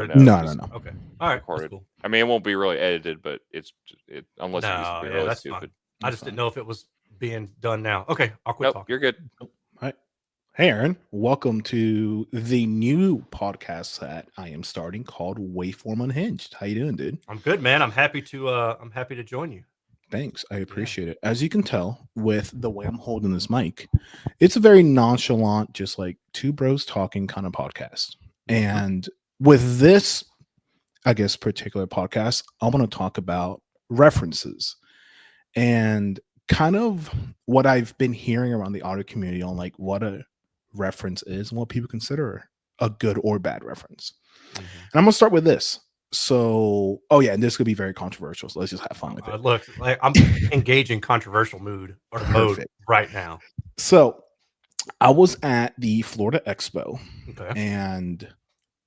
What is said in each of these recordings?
no, No, no, just no. Okay. All right. That's recorded. cool. I mean, it won't be really edited, but it's unless you do No, something yeah, really that's stupid. fine. I That's just didn't fine. know if it was being done now. Okay, I'll quit Nope, talking. you're good. All right. Hey, Aaron. Welcome to the new podcast that I am starting called WaveForm Unhinged. How you doing, dude? I'm good, man. I'm happy to join you. Thanks. I appreciate it. As you can tell with the way I'm holding this mic, it's a very nonchalant, just like two bros talking kind of podcast. And with this, I guess, particular podcast, I want to talk about references and kind of what I've been hearing around the audio community on like what a reference is and what people consider a good or bad reference. And I'm gonna start with this. So, oh yeah, and this could be very controversial. So let's just have fun with it. Look, like I'm engaging controversial mode Perfect. right now. So I was at the Florida Expo Okay. and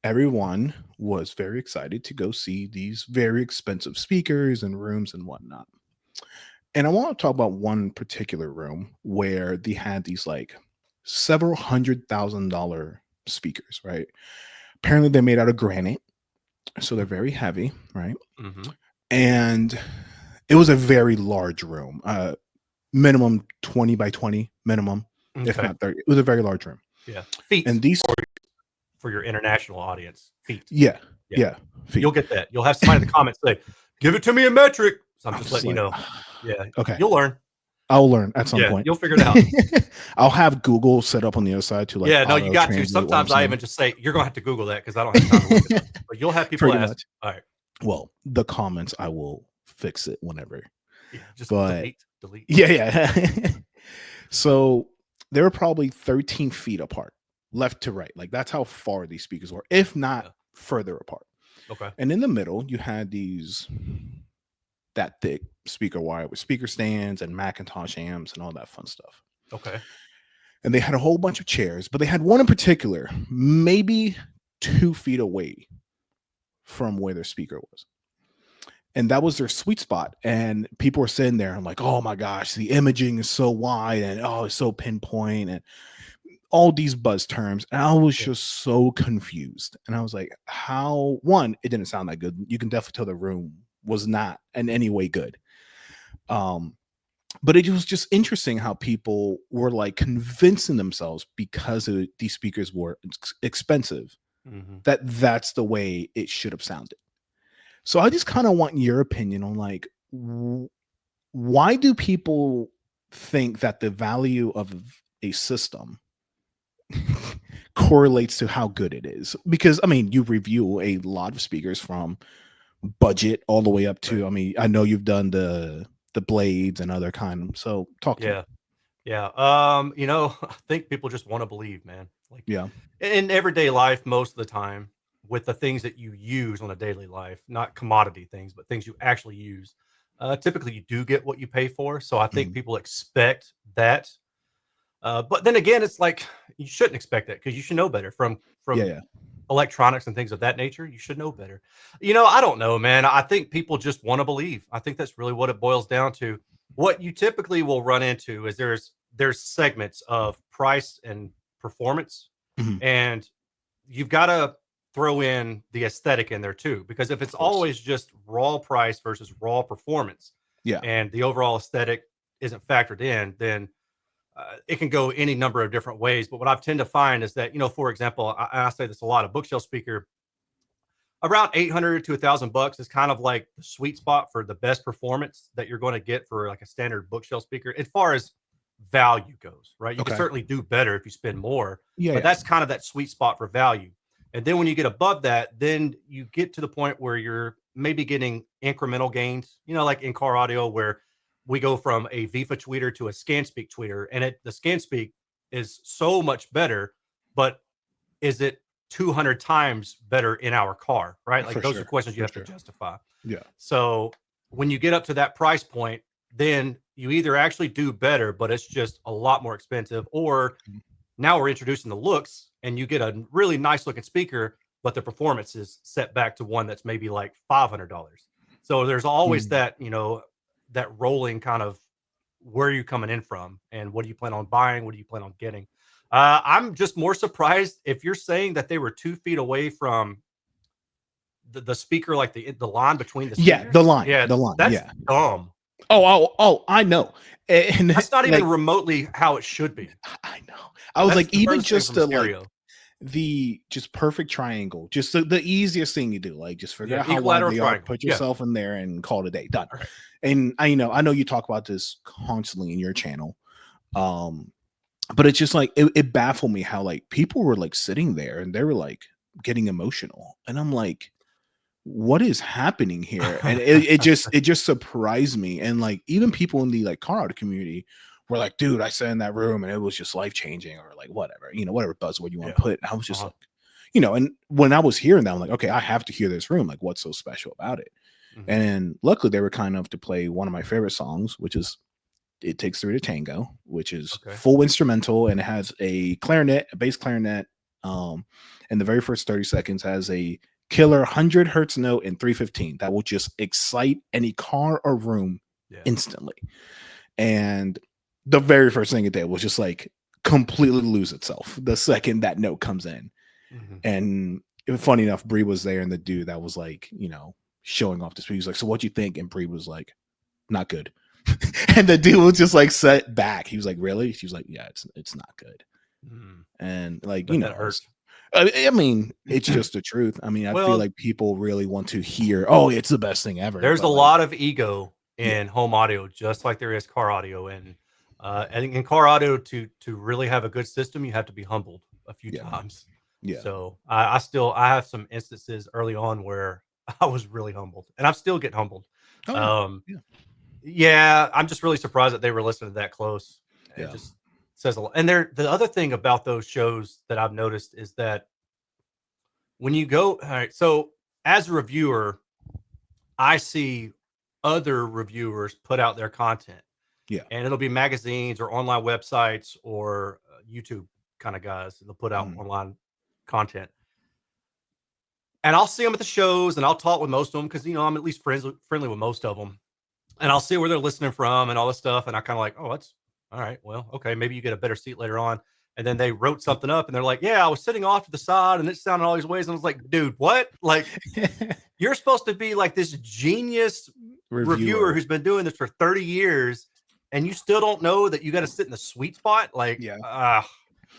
everyone was very excited to go see these very expensive speakers and rooms and whatnot. And I want to talk about one particular room where they had these like several $100,000 speakers, right? Apparently they're made out of granite, so they're very heavy, right? And it was a very large room, minimum 20 by 20 minimum, if not 30. It was a very large room. Yeah, feet. And these for your international audience, feet. Yeah. Feet. You'll get that. You'll have somebody in the comments say, "Give it to me in metric." So I'm just letting you know. Yeah. Okay. You'll learn. I'll learn at some point. You'll figure it out. I'll have Google set up on the other side to like. Yeah, no, you got to. Sometimes I even just say, "You're going to have to Google that because I don't have time to look it up." But you'll have people ask. Much. All right. Well, the comments, I will fix it whenever. Yeah, just delete. Yeah. So they were probably 13 feet apart, left to right. Like that's how far these speakers were, if not further apart. Okay. And in the middle, you had that thick speaker wire with speaker stands and Macintosh amps and all that fun stuff. Okay. And they had a whole bunch of chairs, but they had one in particular, maybe 2 feet away from where their speaker was. And that was their sweet spot. And people were sitting there and like, oh my gosh, the imaging is so wide and oh, it's so pinpoint and all these buzz terms. And I was just so confused. And I was like, how? One, it didn't sound that good. You can definitely tell the room was not in any way good. But it was just interesting how people were like convincing themselves because these speakers were expensive that's the way it should have sounded. So I just kind of want your opinion on like why do people think that the value of a system correlates to how good it is? Because I mean, you review a lot of speakers from budget all the way up to, I mean, I know you've done the blades and other kind. So talk to me. Yeah. You know, I think people just want to believe, man. Like in everyday life, most of the time, with the things that you use on a daily life, not commodity things, but things you actually use. Typically you do get what you pay for. So I think people expect that. But then again, it's like, you shouldn't expect that because you should know better from electronics and things of that nature. You should know better. You know, I don't know, man. I think people just want to believe. I think that's really what it boils down to. What you typically will run into is there's segments of price and performance, and you've got to throw in the aesthetic in there too, because if it's always just raw price versus raw performance, and the overall aesthetic isn't factored in, then it can go any number of different ways. But what I tend to find is that, you know, for example, I say this a lot, a bookshelf speaker around $800 to $1,000 is kind of like the sweet spot for the best performance that you're going to get for like a standard bookshelf speaker as far as value goes, right? You can certainly do better if you spend more, but that's kind of that sweet spot for value. And then when you get above that, then you get to the point where you're maybe getting incremental gains, you know, like in car audio, where we go from a VIFA tweeter to a ScanSpeak tweeter, and the ScanSpeak is so much better, but is it 200 times better in our car, right? Like those are questions you have to justify. Yeah. So when you get up to that price point, then you either actually do better, but it's just a lot more expensive, or now we're introducing the looks and you get a really nice looking speaker, but the performance is set back to one that's maybe like $500. So there's always that, you know, that rolling kind of, where are you coming in from and what do you plan on buying? What do you plan on getting? I'm just more surprised if you're saying that they were 2 feet away from the speaker, like the line between the Yeah, speakers? the line. Yeah, The line. that's Yeah. dumb. Oh, I know. And That's not even like, remotely how it should be. I know. I was That's like, the even furthest thing just from the like stereo. the just perfect triangle, just the easiest thing you do, like just figure out how wide equilateral they are, triangle. put yourself in there, and call it a day. Done. Right. And I know you talk about this constantly in your channel, but it's just like it baffled me how like people were like sitting there and they were like getting emotional, and I'm like, what is happening here? And it just surprised me. And like even people in the like car audio community were like, dude, I sat in that room and it was just life changing, or like whatever, whatever buzzword you want to put. And I was just like, and when I was hearing that, I'm like, okay, I have to hear this room. Like, what's so special about it? And luckily they were kind enough to play one of my favorite songs, which is It Takes Three to Tango, which is full instrumental, and it has a clarinet, a bass clarinet. And the very first 30 seconds has a killer 100 hertz note in 315 that will just excite any car or room instantly. And the very first thing it did was just like completely lose itself the second that note comes in. And funny enough, Bree was there, and the dude that was like, showing off the speed, he was like, so what you think? And Bree was like, not good. And the dude was just like set back. He was like, really? She was like, yeah, it's not good. And like, that hurts. I mean, it's just the truth. I mean, I feel like people really want to hear, oh, it's the best thing ever. There's a lot of ego in home audio, just like there is car audio. And in car audio, to really have a good system, you have to be humbled a few times. So I have some instances early on where I was really humbled, and I'm still getting humbled. I'm just really surprised that they were listening that close. It just says a lot. And the other thing about those shows that I've noticed is that when you go, all right, so as a reviewer, I see other reviewers put out their content. And it'll be magazines or online websites or YouTube kind of guys. They'll put out online content. And I'll see them at the shows, and I'll talk with most of them because, I'm at least friendly with most of them. And I'll see where they're listening from and all this stuff. And I kind of like, oh, that's all right. Well, okay, maybe you get a better seat later on. And then they wrote something up, and they're like, yeah, I was sitting off to the side, and it sounded all these ways. And I was like, dude, what? Like, you're supposed to be like this genius reviewer who's been doing this for 30 years, and you still don't know that you got to sit in the sweet spot? Like,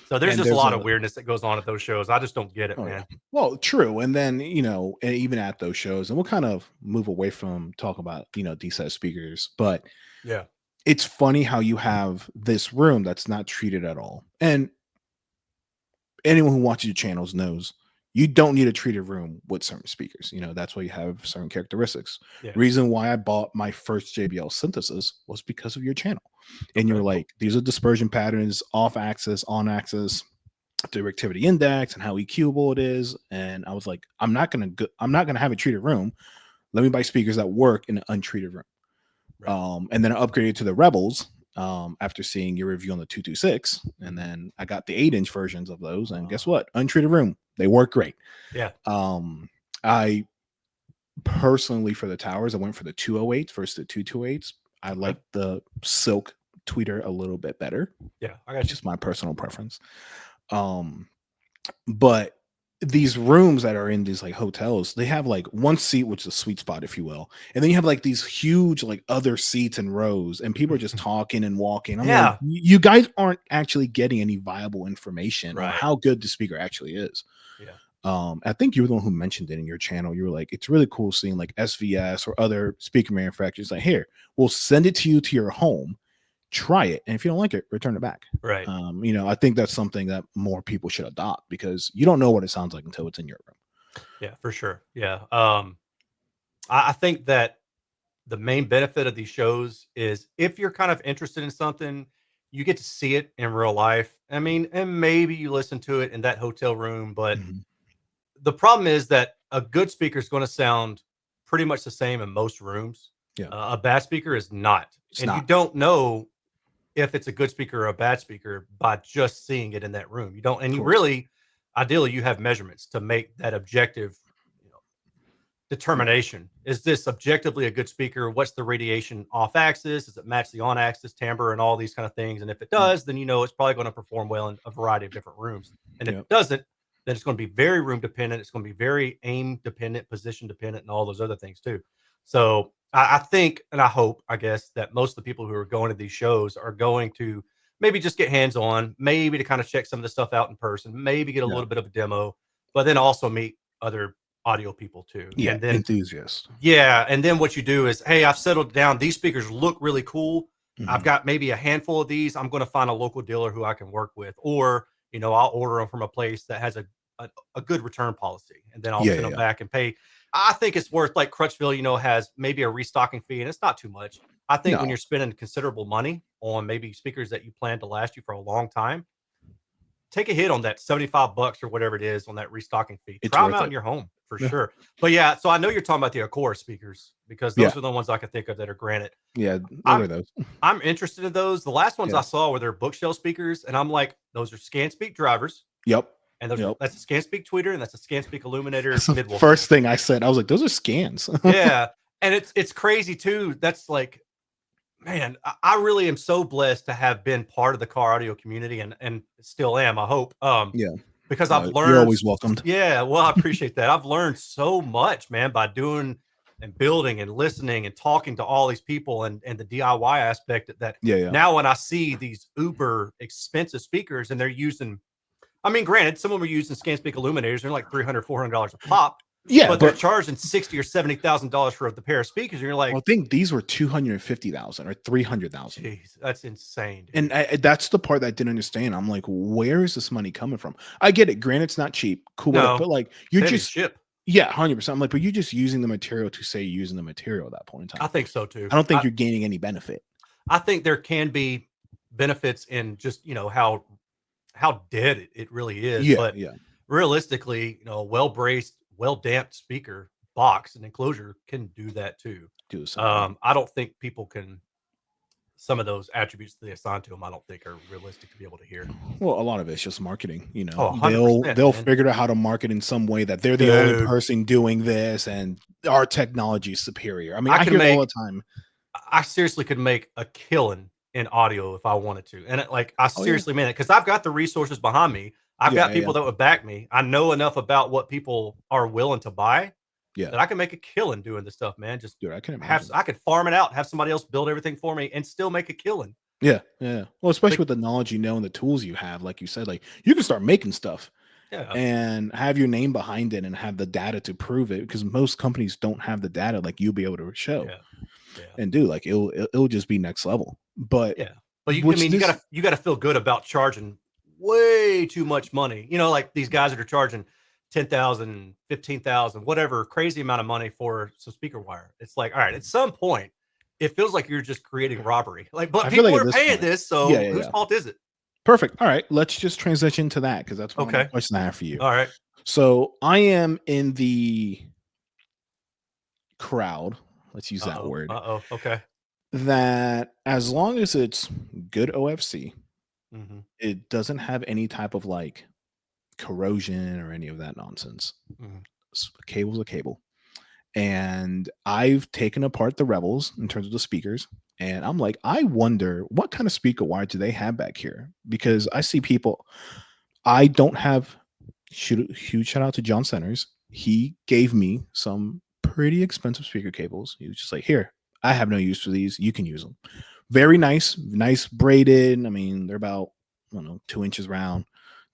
so there's just a lot of weirdness that goes on at those shows. I just don't get it, man. Well, true. And then, even at those shows, and we'll kind of move away from talk about, decent speakers, but it's funny how you have this room that's not treated at all. And anyone who watches your channels knows you don't need a treated room with certain speakers. That's why you have certain characteristics. Reason why I bought my first JBL synthesis was because of your channel. And you were like, these are dispersion patterns, off axis, on axis, directivity index, and how EQable it is. And I was like, I'm not gonna have a treated room. Let me buy speakers that work in an untreated room. And then I upgraded to the Rebels after seeing your review on the 226, and then I got the 8-inch versions of those, and guess what? Untreated room, they work great. I personally, for the towers, I went for the 208s versus the 228s. I like the silk tweeter a little bit better. I got just my personal preference. But these rooms that are in these like hotels, they have like one seat, which is a sweet spot, if you will, and then you have like these huge like other seats and rows, and people are just talking and walking. I'm like, you guys aren't actually getting any viable information on how good the speaker actually is. I think you were the one who mentioned it in your channel. You were like, it's really cool seeing like SVS or other speaker manufacturers like, here, we'll send it to you to your home, try it, and if you don't like it, return it back. I think that's something that more people should adopt, because you don't know what it sounds like until it's in your room. For sure. I think that the main benefit of these shows is if you're kind of interested in something, you get to see it in real life. I mean, and maybe you listen to it in that hotel room, but the problem is that a good speaker is going to sound pretty much the same in most rooms. A bad speaker is not. You don't know if it's a good speaker or a bad speaker by just seeing it in that room. You don't, and you really, ideally, you have measurements to make that objective determination. Is this objectively a good speaker? What's the radiation off axis? Does it match the on axis timbre and all these kind of things? And if it does, then it's probably going to perform well in a variety of different rooms. And if it doesn't, then it's going to be very room dependent. It's going to be very aim dependent, position dependent, and all those other things too. So I think, and I hope, I guess, that most of the people who are going to these shows are going to maybe just get hands on, maybe to kind of check some of the stuff out in person, maybe get a little bit of a demo, but then also meet other audio people too. Yeah, And then enthusiasts. yeah, and then what you do is, hey, I've settled down. These speakers look really cool. I've Mhm. got maybe a handful of these. I'm going to find a local dealer who I can work with, or I'll order them from a place that has a good return policy, and then I'll Yeah, send yeah, them yeah. back and pay. I think it's worth, like Crutchville, has maybe a restocking fee, and it's not too much. I think when No, you're spending considerable money on maybe speakers that you plan to last you for a long time, take a hit on that $75 or whatever it is on that restocking fee. it's Try them worth out it. in your home for Yeah. sure. But yeah, so I know you're talking about the Acora speakers because those Yeah. are the ones I can think of that are granted. Yeah, I'm order those. I'm interested in those. The last ones Yeah. I saw were their bookshelf speakers, and I'm like, those are ScanSpeak drivers, Yep. and Yep. that's a ScanSpeak tweeter, and that's a ScanSpeak illuminator That's the mid-woofer. first thing I said. I was like, those are scans. Yeah, and it's crazy too. That's like, man, I really am so blessed to have been part of the car audio community, and still am, I hope. Yeah. Because I've You're learned. always welcomed. Yeah, well, I appreciate that. I've learned so much, man, by doing and building and listening and talking to all these people, and the DIY aspect that Yeah, yeah. now when I see these uber expensive speakers and they're using, I mean, granted, some of them are using ScanSpeak illuminators, they're like $300, $400 a pop. Yeah, But they're but charging $60,000 or $70,000 for the pair of speakers, and you're like, I think these were 250,000 or 300,000. geez, that's insane, dude. And that's the part that I didn't understand. I'm like, where is this money coming from? I get it. Granted, it's not cheap. Cool, whatever. No, But like, you're heavy just ship. yeah, 100%. I'm like, but you're just using the material to say you're using the material at that point in time. I think so too. I don't think you're gaining any benefit. I think there can be benefits in just how dead it really is. Yeah, But yeah. realistically, a well braced, well damped speaker box and enclosure can do that too. Do the same thing. I don't think people can. Some of those attributes that they assign to them, I don't think are realistic to be able to hear. Well, a lot of it's just marketing. Oh, 100%, They'll man. figure out how to market in some way that they're the only person doing this, and our technology is superior. I mean, I hear it all the time. I seriously could make a killing in audio if I wanted to, and I Oh, yeah. seriously mean it because I've got the resources behind me. I've got people that would back me. I know enough about what people are willing to buy. Yeah, that I can make a killing doing this stuff, man. Just dude, I can imagine. I could farm it out, have somebody else build everything for me, and still make a killing. Yeah, yeah. Well, especially with the knowledge and the tools you have, like you said, like you can start making stuff, and have your name behind it and have the data to prove it. Because most companies don't have the data like you'll be able to show. Yeah. And do like it'll just be next level. But but you gotta feel good about charging way too much money. Like these guys that are charging 10,000, 15,000, whatever crazy amount of money for some speaker wire. It's like, all right, at some point, it feels like you're just creating robbery. Like, but people are paying this, so whose fault is it? Perfect. All right, let's just transition to that because that's one question I have for you. All right. So I am in the crowd. Let's use that word. Okay. That as long as it's good OFC, mm-hmm. it doesn't have any type of like corrosion or any of that nonsense. Mm-hmm. Cable's a cable. And I've taken apart the Rebels in terms of the speakers, and I'm like, I wonder what kind of speaker wire do they have back here? Because I see people. I don't have huge shout out to John Centers. He gave me some pretty expensive speaker cables. He was just like, here, I have no use for these. You can use them. Very nice braided. I mean, they're about, I don't know, 2 inches round,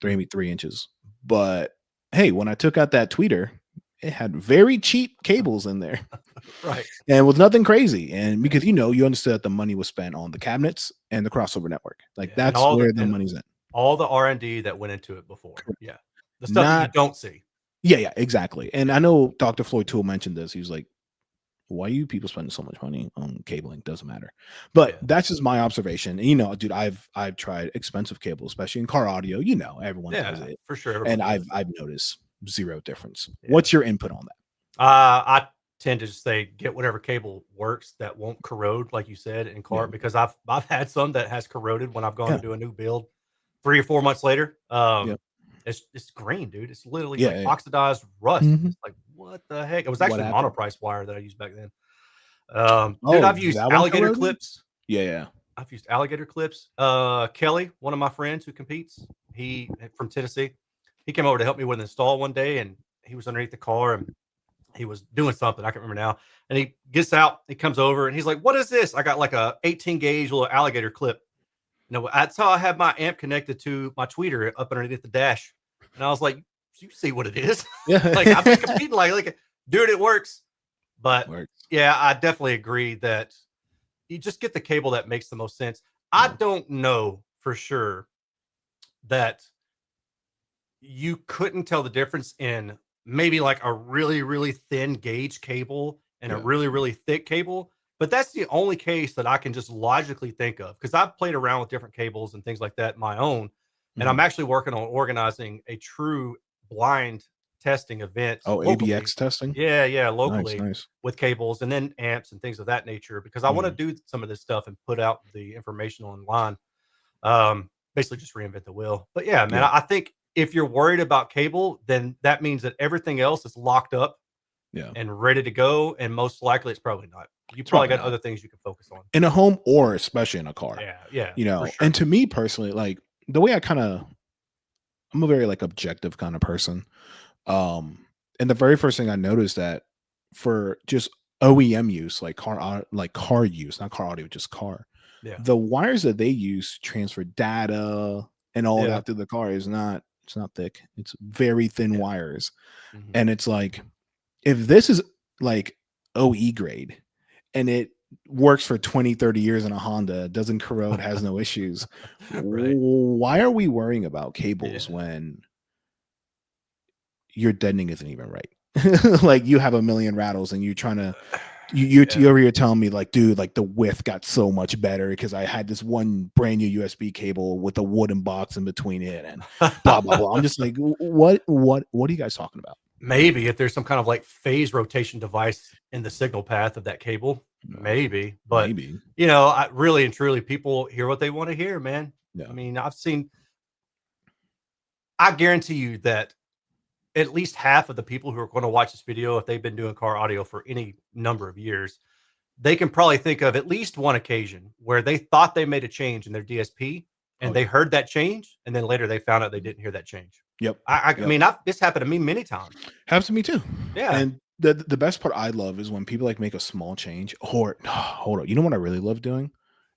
3 inches. But hey, when I took out that tweeter, it had very cheap cables in there. Right. And with nothing crazy. And because, you understood that the money was spent on the cabinets and the crossover network. Like that's where the money's in. All the R&D that went into it before. Yeah. The stuff that you don't see. Yeah, exactly. And I know Dr. Floyd Toole mentioned this. He was like, why are you people spending so much money on cabling? Doesn't matter. But that's just my observation. And, dude, I've tried expensive cables, especially in car audio. Everyone does it. For sure. And I've noticed zero difference. Yeah. What's your input on that? I tend to just say get whatever cable works that won't corrode, like you said, in car, because I've had some that has corroded when I've gone to do a new build 3 or 4 months later. It's green, dude. It's literally like oxidized rust. Mm-hmm. It's like, what the heck? It was actually monoprice wire that I used back then. Dude, I've used alligator clips. Yeah. I've used alligator clips. Kelly, one of my friends who competes, he from Tennessee, he came over to help me with an install one day, and he was underneath the car and he was doing something. I can't remember now. And he gets out, he comes over and he's like, "What is this?" I got like a 18 gauge little alligator clip. That's how I have my amp connected to my tweeter up underneath the dash. And I was like, "You see what it is?" Yeah. Like, I've been competing like, dude, it works. But yeah, I definitely agree that you just get the cable that makes the most sense. I don't know for sure that you couldn't tell the difference in maybe like a really, really thin gauge cable and a really, really thick cable. But that's the only case that I can just logically think of, because I've played around with different cables and things like that my own. And I'm actually working on organizing a true blind testing event. Oh, locally. ABX testing? Yeah, locally Nice. with cables and then amps and things of that nature, because I want to do some of this stuff and put out the information online. Basically just reinvent the wheel. But yeah, man, I think if you're worried about cable, then that means that everything else is locked up and ready to go. And most likely it's probably not. You probably got other things you can focus on. In a home or especially in a car. Yeah. Sure. And to me personally, like the way I'm a very like objective kind of person. And the very first thing I noticed that for just OEM use, like car use, not car audio, just car. The wires that they use transfer data and all that through the car it's not thick. It's very thin wires. And it's like, if this is like OE grade and it works for 20, 30 years in a Honda, doesn't corrode, has no issues, why are we worrying about cables when your deadening isn't even right? Like you have a million rattles and you're trying to you're over here telling me like, dude, like the width got so much better because I had this one brand new USB cable with a wooden box in between it and blah blah blah. I'm just like, what are you guys talking about? Maybe if there's some kind of like phase rotation device in the signal path of that cable, maybe. But I really and truly, people hear what they want to hear, man. I mean, I guarantee you that at least half of the people who are going to watch this video, if they've been doing car audio for any number of years, they can probably think of at least one occasion where they thought they made a change in their DSP and they heard that change, and then later they found out they didn't hear that change. I mean, this happened to me many times. Happens to me too. Yeah. And the best part I love is when people like make a small change or hold up. You know what I really love doing?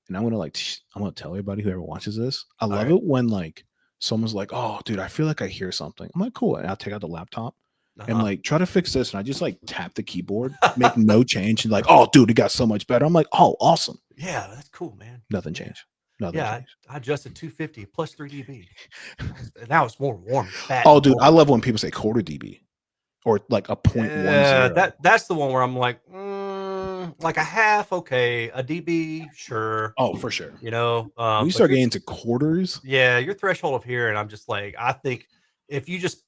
And I'm gonna tell everybody who ever watches this. I love it when like someone's like, "Oh, dude, I feel like I hear something." I'm like, "Cool." And I'll take out the laptop and like try to fix this. And I just like tap the keyboard, make no change, and like, "Oh, dude, it got so much better." I'm like, "Oh, awesome." Yeah, that's cool, man. Nothing changed. I adjusted 250 plus 3 dB. Now it's more warm. Oh, dude, I love when people say quarter dB or like a 0.10. That's the one where I'm like, like a half, okay, a dB, sure. Oh, for sure. When you start getting into quarters, your threshold of here, and I'm just like, I think if you just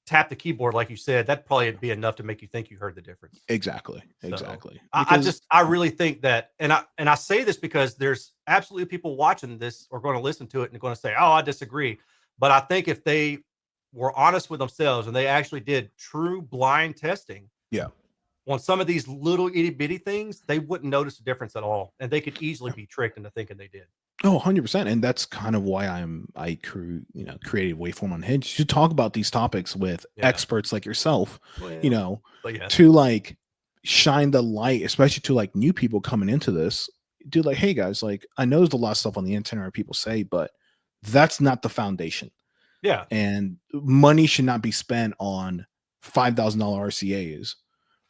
tap the keyboard like you said, that'd probably be enough to make you think you heard the difference. Exactly. I really think that, and I say this because there's absolutely people watching this or going to listen to it and going to say, "Oh, I disagree." But I think if they were honest with themselves and they actually did true blind testing, on some of these little itty bitty things, they wouldn't notice a difference at all, and they could easily be tricked into thinking they did. Oh, 100%. And that's kind of why created WaveForm Unhinged to talk about these topics with experts like yourself, to like shine the light, especially to like new people coming into this. Dude, like, hey guys, like I know there's a lot of stuff on the internet where people say, but that's not the foundation. Yeah. And money should not be spent on $5,000 RCAs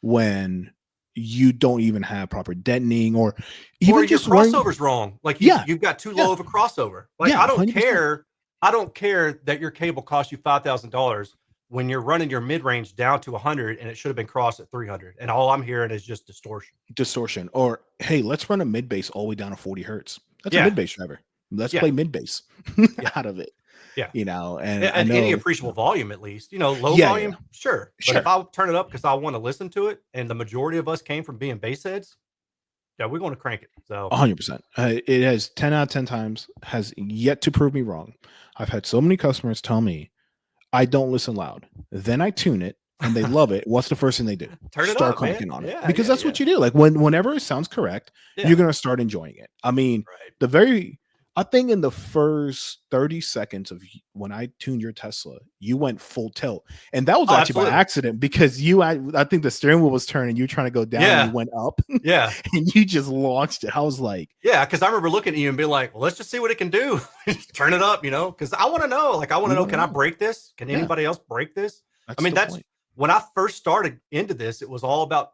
when you don't even have proper deadening or even just crossover's wrong. Like you've got too low of a crossover. Like I don't 100%. Care. I don't care that your cable costs you $5,000 when you're running your mid-range down to 100 and it should have been crossed at 300. And all I'm hearing is just distortion. Or, hey, let's run a mid bass all the way down to 40 hertz. That's a mid bass driver. Let's play mid bass out of it. Yeah. And any appreciable volume, at least, low volume. Sure. But if I turn it up because I want to listen to it, and the majority of us came from being bass heads, we're going to crank it. So 100%. It has 10 out of 10 times has yet to prove me wrong. I've had so many customers tell me I don't listen loud. Then I tune it and they love it. What's the first thing they do? Start cranking on it. Because that's what you do. Like whenever it sounds correct, you're going to start enjoying it. I mean, I think in the first 30 seconds of when I tuned your Tesla, you went full tilt. And that was actually absolutely. by accident because I think the steering wheel was turning, you were trying to go down and you went up. Yeah. And you just launched it. I was like, yeah, because I remember looking at you and being like, well, let's just see what it can do. Just turn it up, because I want to know. Like, I want to know, can I break this? Can anybody else break this? That's when I first started into this, it was all about,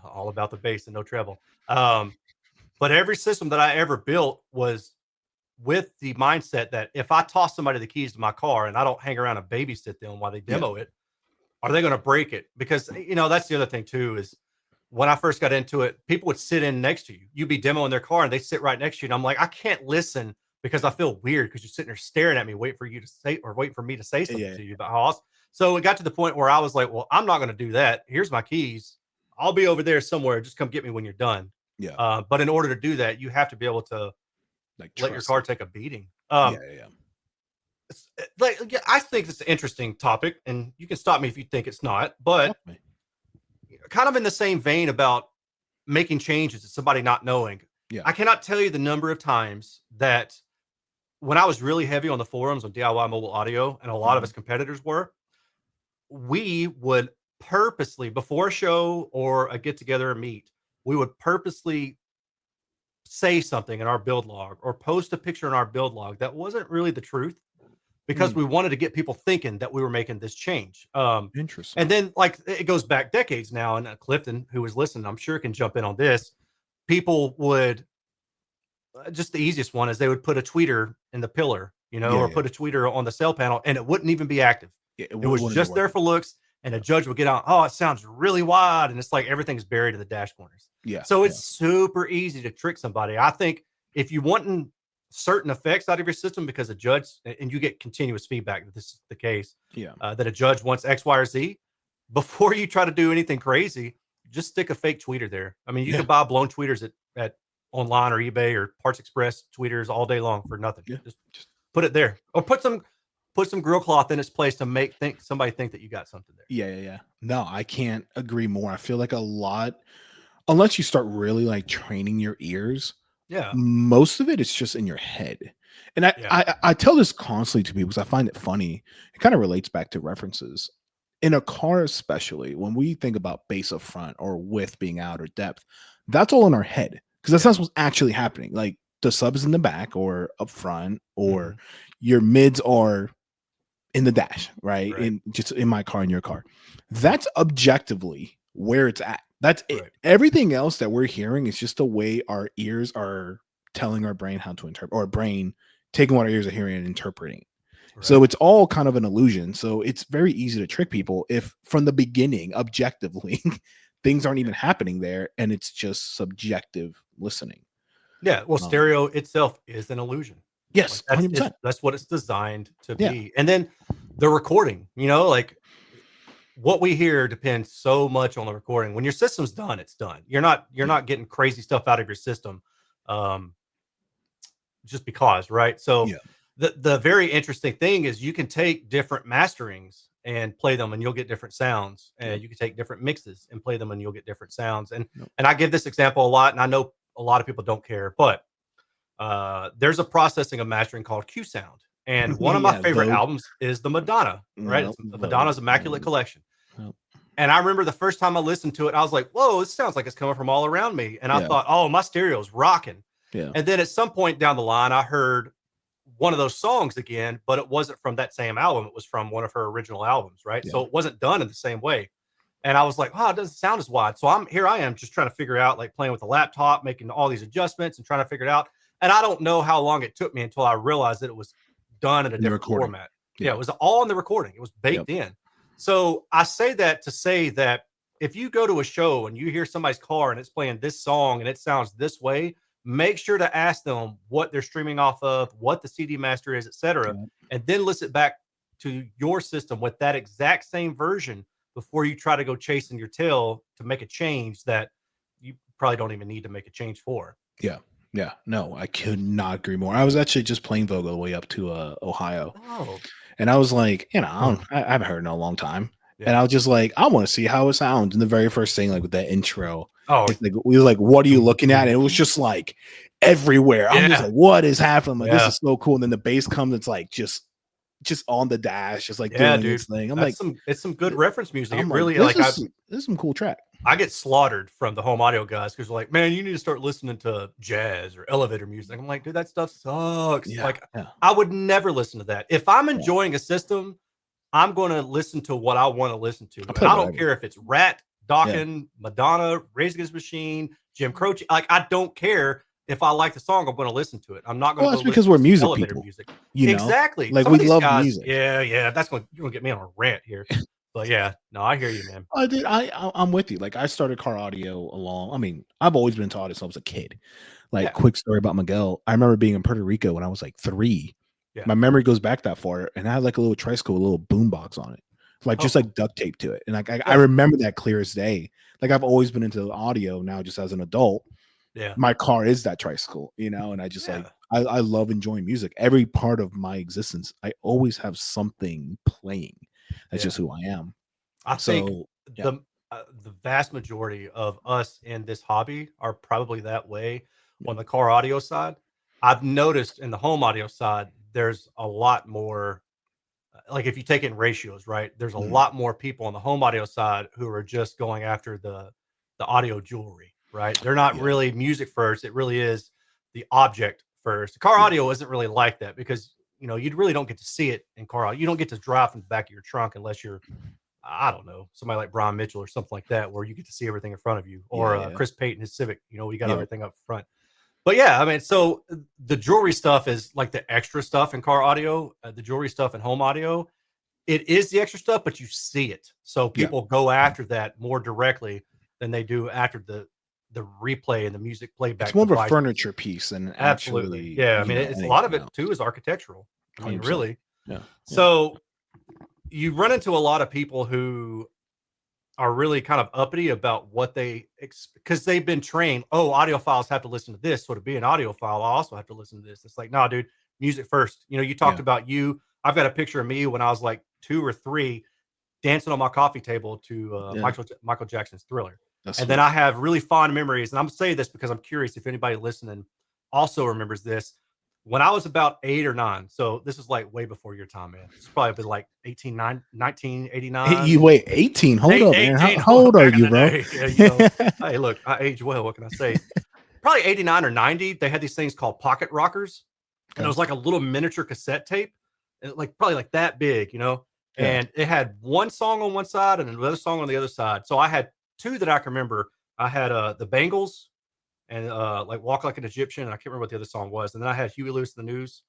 all about the bass and no treble. But every system that I ever built was with the mindset that if I toss somebody the keys to my car and I don't hang around and babysit them while they demo it, are they going to break it? Because, that's the other thing too, is when I first got into it, people would sit in next to you. You'd be demoing their car and they sit right next to you. And I'm like, I can't listen because I feel weird because you're sitting there staring at me, waiting for me to say something to you about how awesome. So it got to the point where I was like, well, I'm not going to do that. Here's my keys. I'll be over there somewhere. Just come get me when you're done. Yeah. But in order to do that, you have to be able to let your car take a beating. I think it's an interesting topic, and you can stop me if you think it's not. But kind of in the same vein about making changes and somebody not knowing. Yeah. I cannot tell you the number of times that when I was really heavy on the forums on DIY mobile audio, and a lot of us competitors were, we would purposely, before a show or a get together or meet, we would purposely say something in our build log or post a picture in our build log that wasn't really the truth, because we wanted to get people thinking that we were making this change. Interesting. And then, like, it goes back decades now, and Clifton, who was listening, I'm sure can jump in on this. People would just, the easiest one is they would put a tweeter in the pillar, or put a tweeter on the cell panel, and it wouldn't even be active. It was just there for looks, and a judge would get out. Oh, it sounds really wide, and it's like everything's buried in the dash corners. Yeah. So it's super easy to trick somebody. I think if you want certain effects out of your system because a judge, and you get continuous feedback that this is the case, that a judge wants X, Y, or Z, before you try to do anything crazy, just stick a fake tweeter there. I mean, you can buy blown tweeters at online or eBay or Parts Express tweeters all day long for nothing. Just put it there, or put some grill cloth in its place to make somebody think that you got something there. Yeah. No, I can't agree more. I feel like a lot, unless you start really like training your ears, most of it is just in your head. And I tell this constantly to people because I find it funny. It kind of relates back to references. In a car, especially when we think about bass up front or width being out or depth, that's all in our head because that's not what's actually happening. Like the sub is in the back or up front, or your mids are in the dash, right? Just in my car, in your car. That's objectively where it's at. That's it. Everything else that we're hearing is just the way our ears are telling our brain how to interpret, or our brain taking what our ears are hearing and interpreting. So it's all kind of an illusion. So it's very easy to trick people if from the beginning, objectively, things aren't even happening there and it's just subjective listening. Yeah. Well, stereo itself is an illusion. Yes, like that's what it's designed to be. And then the recording, like what we hear depends so much on the recording. When your system's done, it's done. You're not getting crazy stuff out of your system just because, right? So the very interesting thing is you can take different masterings and play them and you'll get different sounds, and you can take different mixes and play them and you'll get different sounds. And I give this example a lot, and I know a lot of people don't care, but there's a processing of mastering called Q sound. And one of my favorite albums is the Madonna, right? It's Madonna's Immaculate Collection. And I remember the first time I listened to it, I was like, whoa, this sounds like it's coming from all around me. And I thought, oh, my stereo's rocking. And then at some point down the line, I heard one of those songs again, but it wasn't from that same album. It was from one of her original albums, right? So it wasn't done in the same way. And I was like, wow, it doesn't sound as wide. So I am just trying to figure out, like playing with the laptop, making all these adjustments and trying to figure it out. And I don't know how long it took me until I realized that it was done in a different format. It was all in the recording. It was baked in. So I say that to say that if you go to a show and you hear somebody's car and it's playing this song and it sounds this way, make sure to ask them what they're streaming off of, what the CD master is, etc., and then listen back to your system with that exact same version before you try to go chasing your tail to make a change that you probably don't even need to make a change for. Yeah, no, I could not agree more. I was actually just playing Vogue all the way up to Ohio. And I was like, I haven't heard it in a long time. And I was just like, I want to see how it sounds. And the very first thing, like with that intro, it's like, we were like, what are you looking at? And it was just like, everywhere. I'm just Yeah. like, what is happening? I'm like, this Yeah. is so cool. And then the bass comes, it's like just on the dash, just like Yeah, doing dude. its thing. I'm That's like, it's some good reference music. It I'm like, really this like is some cool track. I get slaughtered from the home audio guys because they're like, man, you need to start listening to jazz or elevator music. I'm like, dude, that stuff sucks. Yeah, Like, yeah. I would never listen to that. If I'm enjoying a system, I'm going to listen to what I want to listen to. And I don't care if it's Rat, Dawkins, Madonna, Rage Against the Machine, Jim Croce. Like, I don't care. If I like the song, I'm going to listen to it. I'm not going to go that's because listen we're to music elevator people. music. You know, Exactly. like Some we of these love guys, music. yeah. You're going to get me on a rant here. But yeah, no, I hear you, man. I did. I'm with you. Like I started car audio along. I mean, I've always been taught it since I was a kid. Like, quick story about Miguel. I remember being in Puerto Rico when I was like 3. Yeah. My memory goes back that far, and I had like a little tricycle, a little boombox on it, like just like duct tape to it. And like I remember that clear as day. Like I've always been into audio now, just as an adult. Yeah. My car is that tricycle, you know, and I just like I love enjoying music. Every part of my existence, I always have something playing. That's just who I am. I think the vast majority of us in this hobby are probably that way on the car audio side. I've noticed in the home audio side, there's a lot more, like if you take it in ratios, right? There's a lot more people on the home audio side who are just going after the audio jewelry, right? They're not really music first. It really is the object first. Car audio isn't really like that because, you know, you really don't get to see it in car audio. You don't get to drive from the back of your trunk unless you're, I don't know, somebody like Brian Mitchell or something like that, where you get to see everything in front of you, or Chris Payton, his Civic, you know, we got everything up front. But yeah, I mean, so the jewelry stuff is like the extra stuff in car audio, the jewelry stuff in home audio. It is the extra stuff, but you see it. So people go after that more directly than they do after the replay and the music playback. It's more devices. of a furniture piece than Absolutely. actually. Yeah, I mean, it's a lot of it too is architectural. I mean, 100%. really. Yeah. So you run into a lot of people who are really kind of uppity about what they, because they've been trained. Oh, audiophiles have to listen to this. So to be an audiophile, I also have to listen to this. It's like, no, dude, music first. You know, you talked about you. I've got a picture of me when I was like 2 or 3 dancing on my coffee table to Michael Jackson's Thriller. Then I have really fond memories. And I'm saying this because I'm curious if anybody listening also remembers this. When I was about 8 or 9, so this is like way before your time, man. It's probably been like 1989. Hey, you wait, 18. Hold up, man. How old are you, bro? Yeah, you know, hey, look, I age well. What can I say? Probably 89 or 90. They had these things called pocket rockers. And it was like a little miniature cassette tape, and like probably like that big, you know. And it had one song on one side and another song on the other side. So I had 2 that I can remember. I had the Bangles and like Walk Like an Egyptian. And I can't remember what the other song was. And then I had Huey Lewis and the News,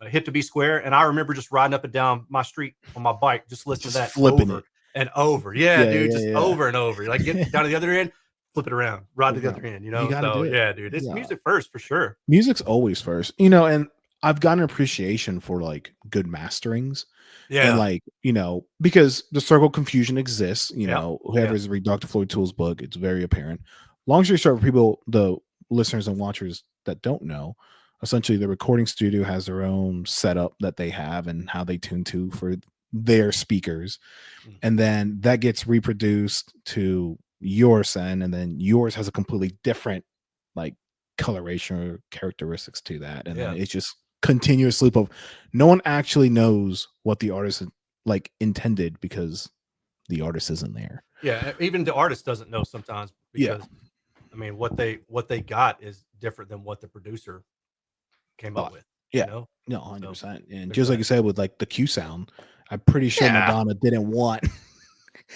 Hip to Be Square. And I remember just riding up and down my street on my bike, just listening to that flipping over it and over. Yeah, dude, just over and over. Like get down to the other end, flip it around, ride to the other end, you know. So yeah, dude, it's music first for sure. Music's always first, you know, and I've got an appreciation for like good masterings. And like, you know, because the circle of confusion exists, you know, whoever's read Dr. Floyd Toole's book, it's very apparent. Long story short, for people, the listeners and watchers that don't know, essentially the recording studio has their own setup that they have and how they tune to for their speakers. And then that gets reproduced to yours end, and then yours has a completely different like coloration or characteristics to that. And then it's just continuous loop of no one actually knows what the artist like intended because the artist isn't there. Yeah, even the artist doesn't know sometimes because I mean what they got is different than what the producer came up with. Yeah, you know? no, 100%. And just like you said with like the Q sound, I'm pretty sure Madonna didn't want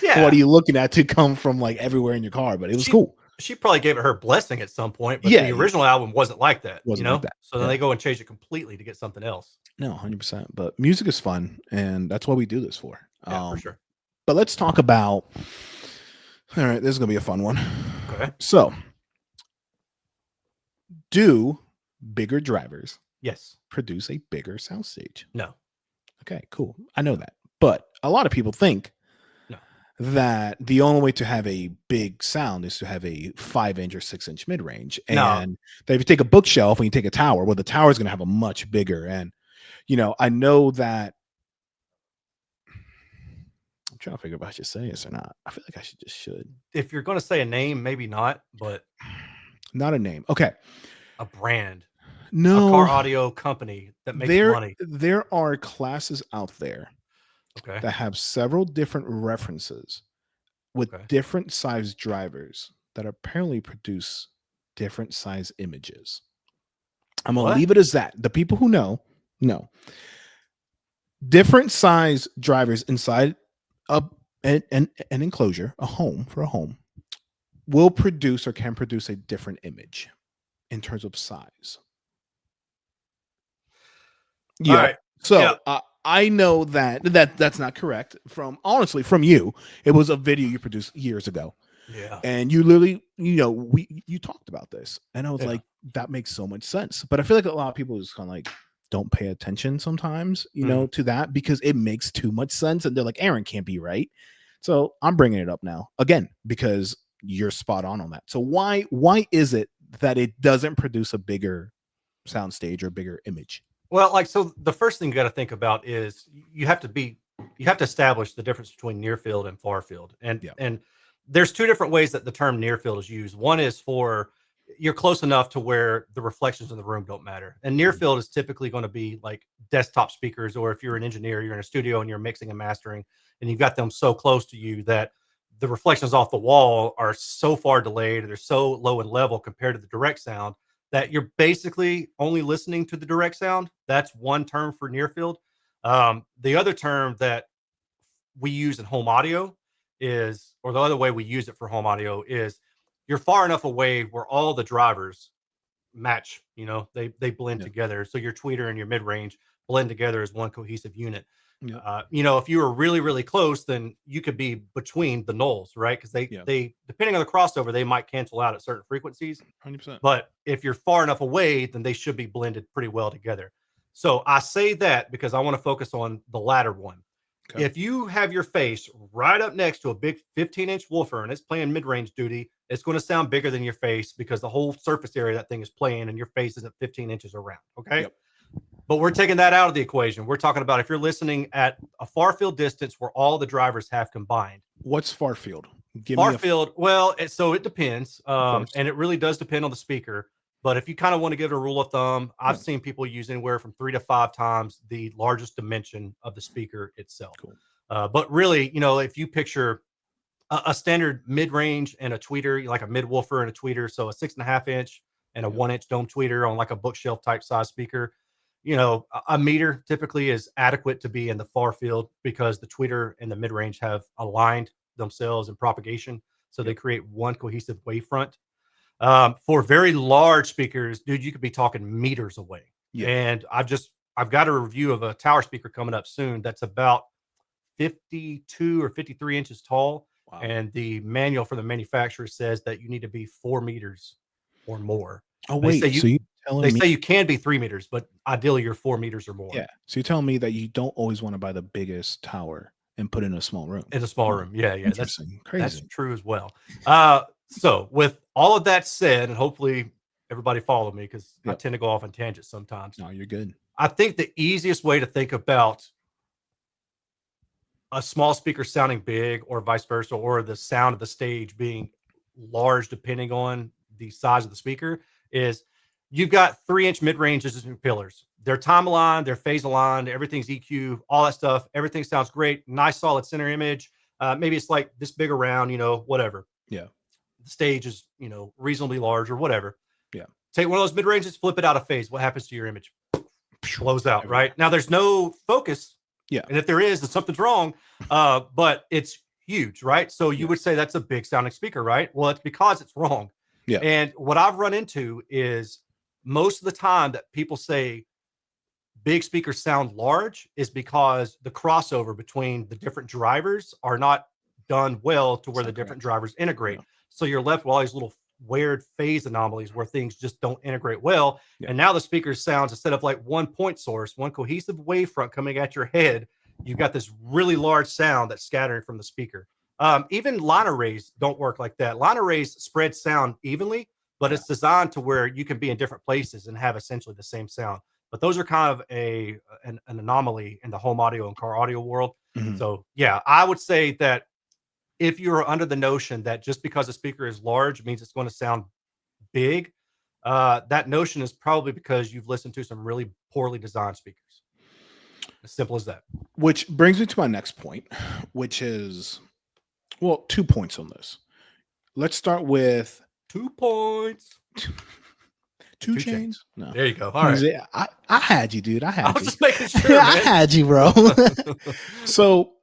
what are you looking at to come from like everywhere in your car, but it was cool. She probably gave it her blessing at some point, but the original album wasn't like that, you know? Like that. So then they go and change it completely to get something else. No, 100%. But music is fun, and that's what we do this for. Yeah, for sure. But let's talk about. All right, this is gonna be a fun one. Okay. So, do bigger drivers produce a bigger soundstage? No. Okay, cool. I know that, but a lot of people think that the only way to have a big sound is to have a 5-inch or 6-inch mid-range. And that if you take a bookshelf and you take a tower, well, the tower is going to have a much bigger. And, you know, I know that I'm trying to figure out if I should say this or not. I feel like I should. If you're going to say a name, maybe not, but Not a name. Okay. A brand. No. A car audio company that makes money. There are classes out there Okay. that have several different references with different size drivers that apparently produce different size images. I'm going to leave it as that. The people who know. Different size drivers inside an enclosure, a home, will produce or can produce a different image in terms of size. Yeah. All right. So I know that's not correct. From you, it was a video you produced years ago. Yeah. And you literally, you talked about this, and I was like, that makes so much sense. But I feel like a lot of people just kind of like don't pay attention sometimes, to that, because it makes too much sense, and they're like, Aaron can't be right. So I'm bringing it up now again because you're spot on that. So why is it that it doesn't produce a bigger soundstage or bigger image? Well, so the first thing you got to think about is you have to establish the difference between near field and far field. And there's two different ways that the term near field is used. One is for you're close enough to where the reflections in the room don't matter. And near field is typically going to be like desktop speakers, or if you're an engineer, you're in a studio and you're mixing and mastering, and you've got them so close to you that the reflections off the wall are so far delayed, or they're so low in level compared to the direct sound that you're basically only listening to the direct sound. That's one term for near field. The other term that we use in home audio is, or the other way we use it for home audio is, you're far enough away where all the drivers match, they blend together. So your tweeter and your mid-range blend together as one cohesive unit. If you were really, really close, then you could be between the nulls, right? Because they depending on the crossover, they might cancel out at certain frequencies. 100%. But if you're far enough away, then they should be blended pretty well together. So I say that because I want to focus on the latter one. Okay. If you have your face right up next to a big 15-inch woofer and it's playing mid-range duty, it's going to sound bigger than your face because the whole surface area that thing is playing and your face isn't 15 inches around. Okay. Yep. But we're taking that out of the equation. We're talking about if you're listening at a far field distance where all the drivers have combined. What's far field? Far field, well, so it depends. And it really does depend on the speaker. But if you kind of want to give it a rule of thumb, I've seen people use anywhere from 3 to 5 times the largest dimension of the speaker itself. Cool. But really, if you picture a standard mid-range and a tweeter, like a mid-woofer and a tweeter, so a 6.5 inch and a 1 inch dome tweeter on like a bookshelf type size speaker, a meter typically is adequate to be in the far field because the tweeter and the mid-range have aligned themselves in propagation. So they create one cohesive wavefront. For very large speakers, dude, you could be talking meters away. Yeah. And I've got a review of a tower speaker coming up soon that's about 52 or 53 inches tall. Wow. And the manual for the manufacturer says that you need to be 4 meters or more. Oh, wait. They say you can be 3 meters, but ideally you're 4 meters or more. Yeah. So you're telling me that you don't always want to buy the biggest tower and put it in a small room. In a small room. Yeah. That's crazy. That's true as well. So with all of that said, and hopefully everybody follow me because I tend to go off on tangents sometimes. No, you're good. I think the easiest way to think about a small speaker sounding big or vice versa, or the sound of the stage being large, depending on the size of the speaker, is you've got 3-inch mid-ranges and pillars. They're time aligned, they're phase aligned, everything's EQ, all that stuff. Everything sounds great. Nice, solid center image. Maybe it's like this big around, whatever. Yeah. The stage is, reasonably large or whatever. Yeah. Take one of those mid-ranges, flip it out of phase. What happens to your image? Blows out, right? Now there's no focus. Yeah. And if there is, then something's wrong. But it's huge, right? So you would say that's a big sounding speaker, right? Well, it's because it's wrong. Yeah. And what I've run into is most of the time that people say big speakers sound large is because the crossover between the different drivers are not done well to where the different drivers integrate. Yeah. So you're left with all these little weird phase anomalies where things just don't integrate well. Yeah. And now the speaker sounds, instead of like one point source, one cohesive wavefront coming at your head, you've got this really large sound that's scattering from the speaker. Even line arrays don't work like that. Line arrays spread sound evenly, but it's designed to where you can be in different places and have essentially the same sound. But those are kind of an anomaly in the home audio and car audio world. Mm-hmm. So yeah, I would say that if you're under the notion that just because a speaker is large means it's going to sound big, that notion is probably because you've listened to some really poorly designed speakers. As simple as that. Which brings me to my next point, which is, well, 2 points on this. Let's start with 2 points. 2 chains. No, there you go. All right, I had you, dude. I had I was you. just making sure. I had you, bro. So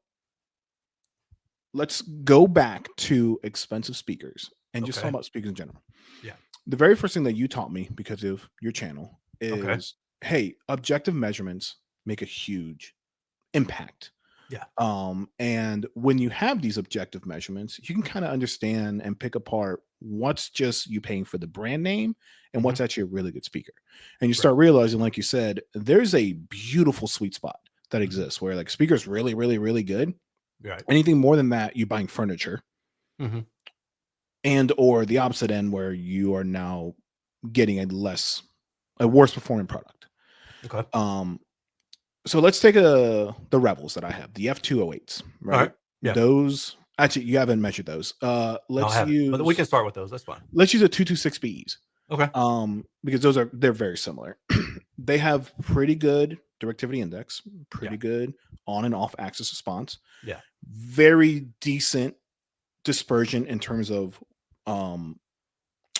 let's go back to expensive speakers and just talk about speakers in general. Yeah. The very first thing that you taught me because of your channel is, hey, objective measurements make a huge impact. Yeah. And when you have these objective measurements, you can kind of understand and pick apart what's just you paying for the brand name and what's actually a really good speaker. And you start realizing, like you said, there's a beautiful sweet spot that exists where like speakers really, really, really good. Right. Anything more than that, you're buying furniture. And or the opposite end where you are now getting a worse performing product. Okay. So let's take the Rebels that I have, the F208s, right? All right. Yeah. Those actually you haven't measured those. Let's use, but we can start with those. That's fine. Let's use a 226BEs. Okay. Because they're very similar. They have pretty good directivity index, pretty good on and off axis response. Yeah. Very decent dispersion in terms of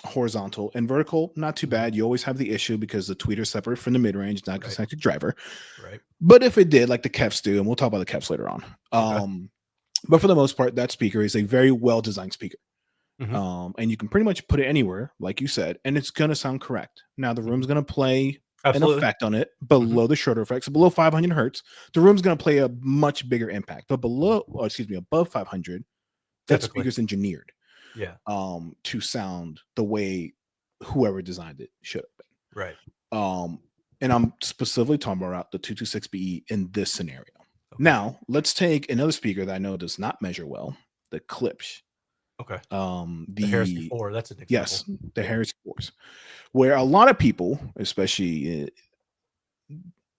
horizontal and vertical, not too bad. You always have the issue because the tweeter separate from the mid-range, not connected driver. Right. But if it did, like the Kefs do, and we'll talk about the Kefs later on. But for the most part, that speaker is a very well-designed speaker. And you can pretty much put it anywhere, like you said, and it's going to sound correct. Now, the room's going to play an effect on it below the shorter effects. Below 500 hertz, the room's going to play a much bigger impact. But above 500, that speaker's engineered to sound the way whoever designed it should have been. Right. And I'm specifically talking about the 226BE in this scenario. Now, let's take another speaker that I know does not measure well, the Klipsch. Okay. The Heresy 4, that's an example. Yes, the Heresy 4s, where a lot of people, especially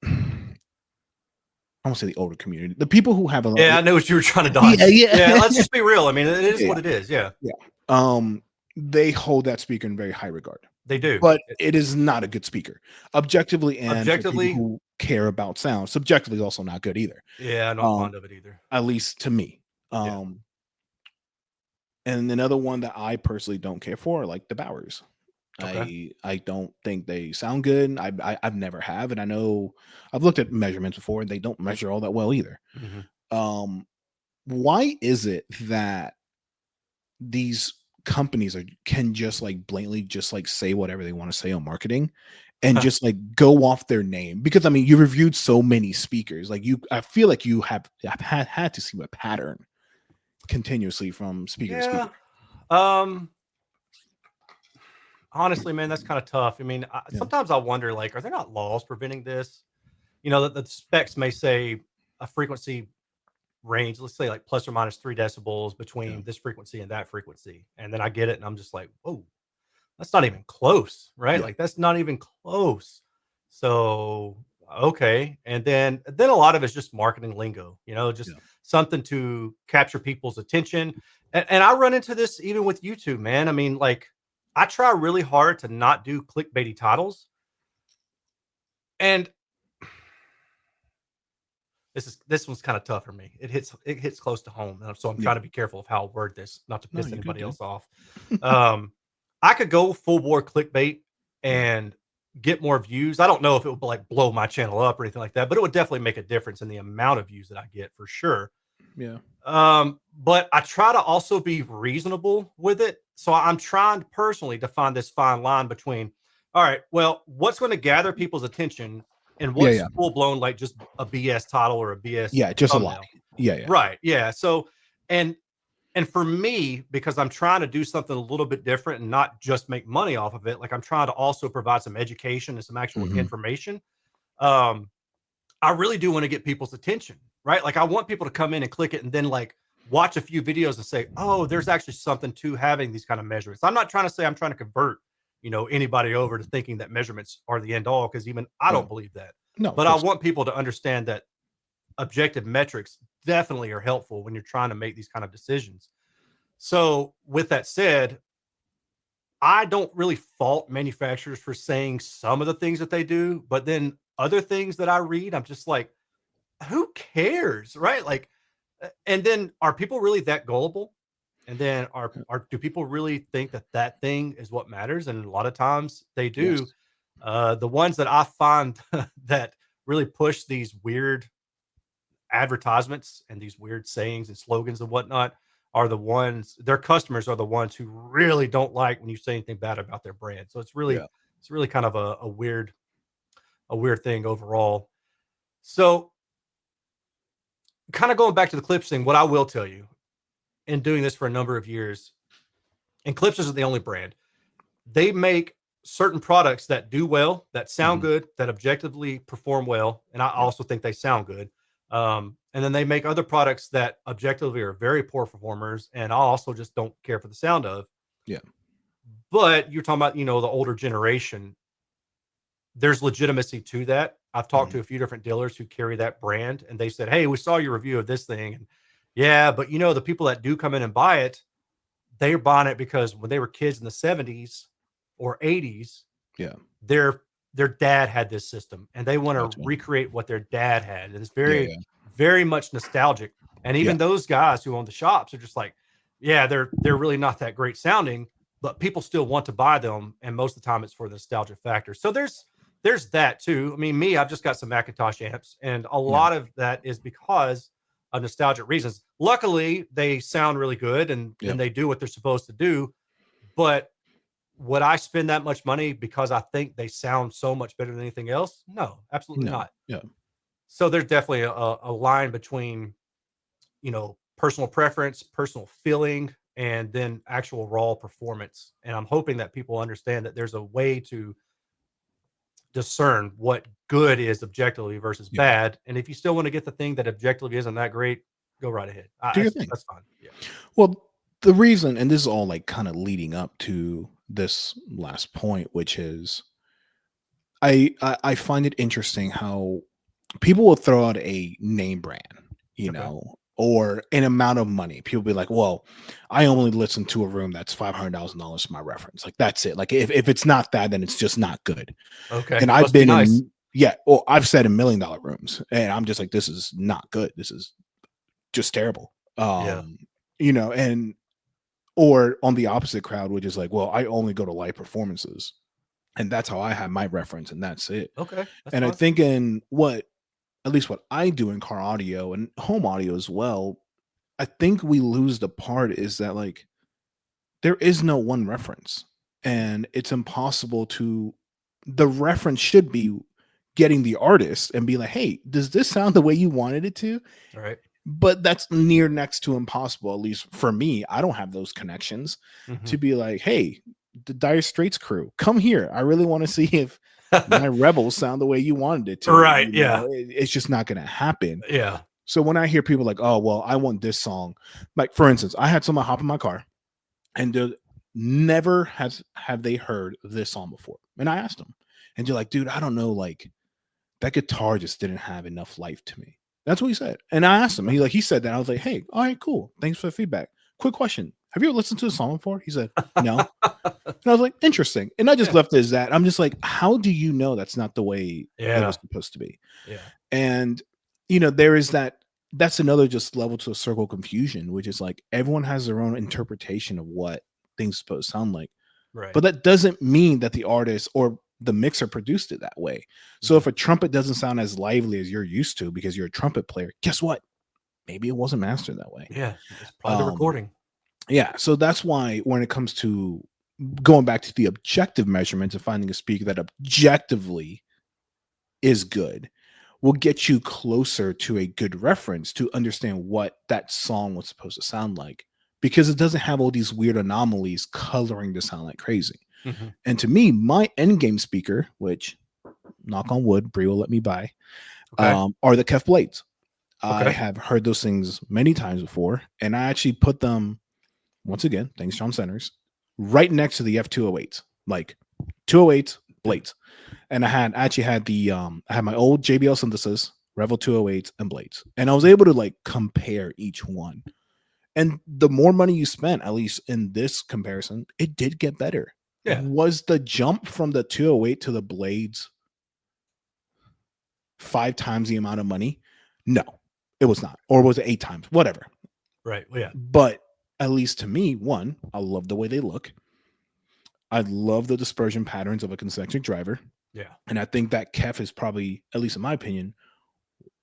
I won't say the older community, the people who have a lot. Yeah, I know what you were trying to dodge. Yeah, let's just be real. I mean, it is what it is. Yeah. They hold that speaker in very high regard. They do, but it is not a good speaker, objectively, and for people who care about sound. Subjectively, is also not good either. Yeah, I'm not fond of it either. At least to me. And another one that I personally don't care for, like the Bowers. I don't think they sound good. I've never have, and I know I've looked at measurements before, and they don't measure all that well either. Why is it that these companies can just like blatantly just like say whatever they want to say on marketing and just like go off their name? Because I mean, you reviewed so many speakers, like I feel like you have had to see a pattern continuously from speaker to speaker. Honestly, man, that's kind of tough. I mean, sometimes I wonder, like, are there not laws preventing this? You know, that the specs may say a frequency range, let's say like plus or minus 3 decibels between this frequency and that frequency. And then I get it and I'm just like, whoa, that's not even close, right? Like that's not even close. So, okay. And then a lot of it's just marketing lingo, you know, just something to capture people's attention. And I run into this even with YouTube, man. I mean, like I try really hard to not do clickbaity titles. And this one's kind of tough for me. It hits close to home. So I'm trying to be careful of how I word this, not to piss anybody else off. I could go full bore clickbait and get more views. I don't know if it would like blow my channel up or anything like that, but it would definitely make a difference in the amount of views that I get for sure. Yeah. But I try to also be reasonable with it. So I'm trying personally to find this fine line between, all right, well, what's going to gather people's attention and what's full blown, like just a BS title or a BS. Yeah. Just thumbnail. A lie. Yeah. Right. Yeah. So, and for me, because I'm trying to do something a little bit different and not just make money off of it, like I'm trying to also provide some education and some actual information. I really do want to get people's attention, right? Like I want people to come in and click it and then like watch a few videos and say, oh, there's actually something to having these kind of measurements. I'm not trying to say I'm trying to convert, you know, anybody over to thinking that measurements are the end all, because even I don't believe that. No, but I want people to understand that objective metrics definitely are helpful when you're trying to make these kind of decisions. So with that said, I don't really fault manufacturers for saying some of the things that they do, but then other things that I read, I'm just like, who cares, right? Like, and then are people really that gullible? And then are do people really think that that thing is what matters? And a lot of times they do. Yes. The ones that I find that really push these weird advertisements and these weird sayings and slogans and whatnot are the ones, their customers are the ones who really don't like when you say anything bad about their brand. So Yeah. it's really kind of a weird thing overall. So kind of going back to the Clips thing, what I will tell you in doing this for a number of years, and Clips isn't the only brand. They make certain products that do well, that sound good, that objectively perform well, and I also think they sound good. And then they make other products that objectively are very poor performers, and I also just don't care for the sound of. Yeah. But you're talking about, the older generation. There's legitimacy to that. I've talked to a few different dealers who carry that brand, and they said, "Hey, we saw your review of this thing, and yeah, but the people that do come in and buy it, they're buying it because when they were kids in the 70s or 80s, Yeah. their dad had this system and they want to Gotcha. recreate what their dad had. And it's Yeah. very much nostalgic. And even those guys who own the shops are just like, yeah, they're really not that great sounding, but people still want to buy them. And most of the time it's for the nostalgia factor. So there's that too. I mean, I've just got some Macintosh amps, and a lot of that is because of nostalgic reasons. Luckily, they sound really good and they do what they're supposed to do. But would I spend that much money because I think they sound so much better than anything else? No, absolutely not. Yeah. So there's definitely a line between, personal preference, personal feeling, and then actual raw performance. And I'm hoping that people understand that there's a way to discern what good is objectively versus bad. And if you still want to get the thing that objectively isn't that great, go right ahead. Do your thing. That's fine. Yeah. Well, the reason, and this is all like kind of leading up to this last point, which is I find it interesting how people will throw out a name brand, or an amount of money. People be like, well, I only listen to a room that's $500,000 for my reference. Like, that's it. Like, if it's not that, then it's just not good. Okay. And I've been in, I've said $1 million rooms, and I'm just like, this is not good. This is just terrible. And or on the opposite crowd, which is like, well, I only go to live performances, and that's how I have my reference, and that's it. Okay. And I think at least what I do in car audio and home audio as well, I think we lose the part is that, like, there is no one reference, and it's impossible the reference should be getting the artist and be like, hey, does this sound the way you wanted it to? All right. But that's near next to impossible, at least for me. I don't have those connections to be like, hey, the Dire Straits crew, come here. I really want to see if my Rebels sound the way you wanted it to. Right. It's just not going to happen. Yeah. So when I hear people like, oh, well, I want this song. Like, for instance, I had someone hop in my car and never have they heard this song before. And I asked them, and they're like, dude, I don't know. Like, that guitar just didn't have enough life to me. That's what he said. And I asked him, he said that. I was like, hey, all right, cool. Thanks for the feedback. Quick question. Have you ever listened to the song before? He said, no. And I was like, interesting. And I just left it as that. I'm just like, how do you know that's not the way it was supposed to be? Yeah. And, there is that's another just level to a circle confusion, which is like everyone has their own interpretation of what things are supposed to sound like. Right. But that doesn't mean that the artist or the mixer produced it that way. So if a trumpet doesn't sound as lively as you're used to because you're a trumpet player, guess what? Maybe it wasn't mastered that way. Yeah, it's probably the recording. Yeah, so that's why when it comes to going back to the objective measurements of finding a speaker that objectively is good will get you closer to a good reference to understand what that song was supposed to sound like, because it doesn't have all these weird anomalies coloring the sound like crazy. And to me, my end game speaker, which, knock on wood, Brie will let me buy, are the Kef Blades. I have heard those things many times before, and I actually put them, once again, thanks John Centers, right next to the F208s, like 208 blades. And I had my old JBL synthesis, Revel 208s, and blades, and I was able to like compare each one. And the more money you spent, at least in this comparison, it did get better. Yeah. Was the jump from the 208 to the Blades 5 times the amount of money? No, it was not. Or was it 8 times? Whatever. Right. Well, yeah. But at least to me, one, I love the way they look. I love the dispersion patterns of a concentric driver. Yeah. And I think that Kef is probably, at least in my opinion,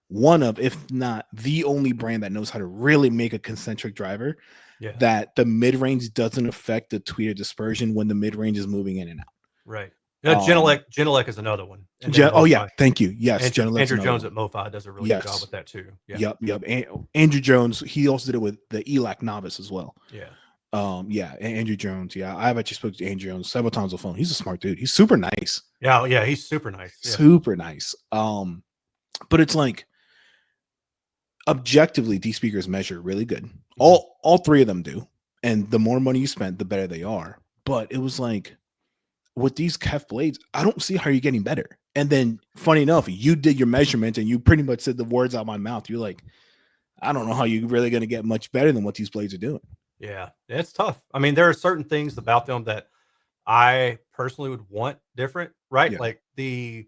one of, if not the only brand that knows how to really make a concentric driver. Yeah. That the mid-range doesn't affect the tweeter dispersion when the mid-range is moving in and out. Right. Yeah, Genelec is another one. And oh yeah, thank you. Yes, Andrew Jones at MoFi does a really good job with that too. Yeah. Yep. Andrew Jones, he also did it with the ELAC novice as well. Yeah. Andrew Jones. Yeah, I've actually spoken to Andrew Jones several times on the phone. He's a smart dude. He's super nice. Yeah, he's super nice. Yeah. Super nice. But it's like objectively, these speakers measure really good. All three of them do. And the more money you spend, the better they are. But it was like with these Kef blades, I don't see how you're getting better. And then funny enough, you did your measurement and you pretty much said the words out of my mouth. You're like, I don't know how you're really going to get much better than what these blades are doing. Yeah, it's tough. I mean, there are certain things about them that I personally would want different, right? Yeah. Like their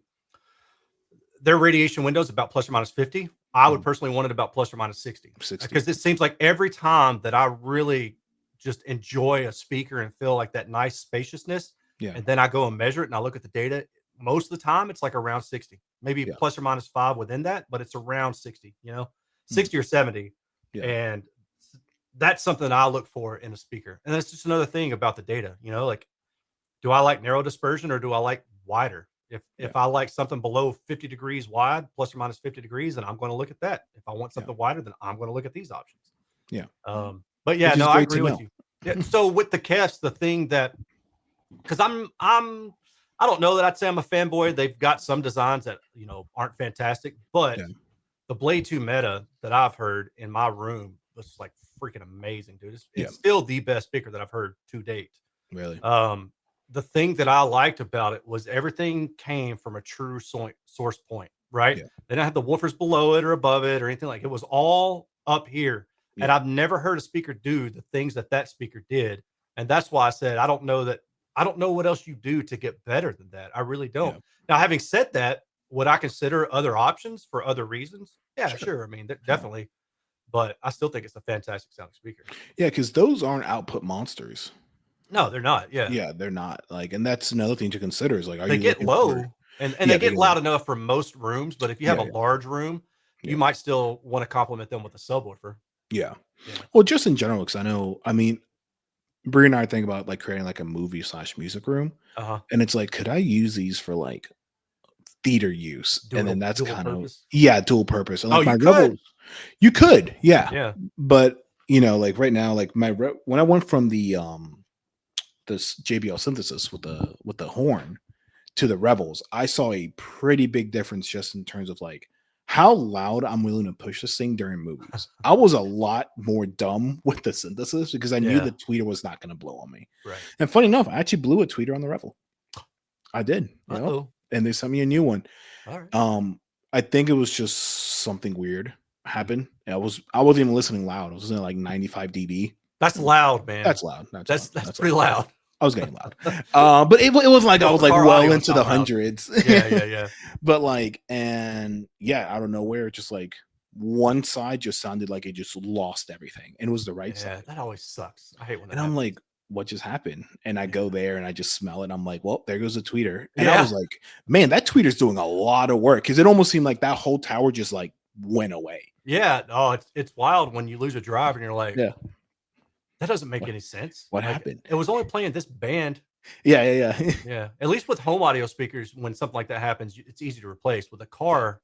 radiation window is about plus or minus 50. I would personally want it about plus or minus 60. Because it seems like every time that I really just enjoy a speaker and feel like that nice spaciousness, and then I go and measure it and I look at the data, most of the time it's like around 60, maybe plus or minus 5 within that, but it's around 60, 60 or 70. And that's something I look for in a speaker. And that's just another thing about the data, like, do I like narrow dispersion or do I like wider? If I like something below 50 degrees wide, plus or minus 50 degrees, then I'm going to look at that. If I want something wider, then I'm going to look at these options. Yeah. But yeah, no, I agree with you. Yeah. So with the Kefs, the thing that, because I don't know that I'd say I'm a fanboy. They've got some designs that, aren't fantastic, but the Blade 2 Meta that I've heard in my room was like freaking amazing, dude. It's still the best speaker that I've heard to date. Really? The thing that I liked about it was everything came from a true source point, right? Yeah. They didn't have the woofers below it or above it or anything like it. It was all up here. Yeah. And I've never heard a speaker do the things that speaker did. And that's why I said, I don't know what else you do to get better than that. I really don't. Yeah. Now, having said that, would I consider other options for other reasons? Yeah, sure. I mean, definitely. But I still think it's a fantastic sounding speaker. Yeah, because those aren't output monsters. No, they're not. Yeah. Yeah, they're not. Like, and that's another thing to consider is like, they get low and they get loud enough for most rooms, but if you have a large room, you might still want to complement them with a subwoofer. Yeah. Well, just in general, because I mean, Bree and I think about like creating like a movie/music room. And it's like, could I use these for like theater use? And then that's kind of dual purpose. And like my Rebels, you could, yeah. But like right now, like when I went from the this JBL synthesis with the horn to the Rebels, I saw a pretty big difference just in terms of like how loud I'm willing to push this thing during movies. I was a lot more dumb with the synthesis because I knew the tweeter was not going to blow on me. Right. And funny enough, I actually blew a tweeter on the Revel. I did. And they sent me a new one. All right. I think it was just something weird happened. I wasn't even listening loud. I was listening like 95 dB. That's loud, man. That's loud. That's pretty loud. I was getting loud. But it wasn't like I was like well into the hundreds. Yeah. But like, and out of nowhere, just like one side just sounded like it just lost everything. And it was the right side. That always sucks. I hate when that happens. I'm like, what just happened? And I go there and I just smell it. And I'm like, well, there goes the tweeter. And I was like, man, that tweeter's doing a lot of work. Cause it almost seemed like that whole tower just like went away. Yeah. Oh, it's wild when you lose a drive and you're like, that doesn't make any sense. What happened? It was only playing this band. Yeah. At least with home audio speakers, when something like that happens, it's easy to replace. With a car,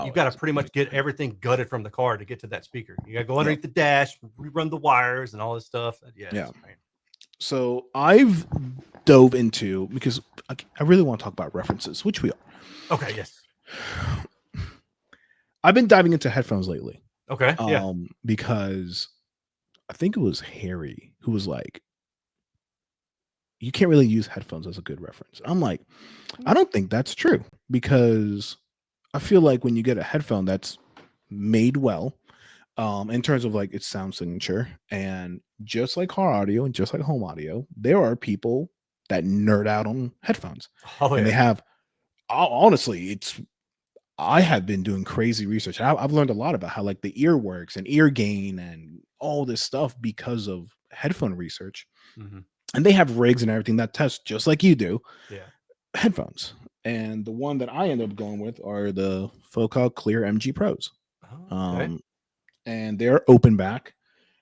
you've got to pretty much get everything gutted from the car to get to that speaker. You got to go underneath the dash, rerun the wires and all this stuff. Yeah. So I've dove into, because I really want to talk about references, which we are. Okay, yes. I've been diving into headphones lately. Okay, because I think it was Harry who was like, you can't really use headphones as a good reference. I'm like, I don't think that's true, because I feel like when you get a headphone that's made well, in terms of like its sound signature, and just like car audio and just like home audio, there are people that nerd out on headphones. Oh, And they yeah. have, honestly, I have been doing crazy research. I've learned a lot about how like the ear works and ear gain and all this stuff because of headphone research. Mhm. And they have rigs and everything that test just like you do Yeah. headphones. And the one that I ended up going with are the Focal Clear MG Pros. Oh, okay. And they're open back.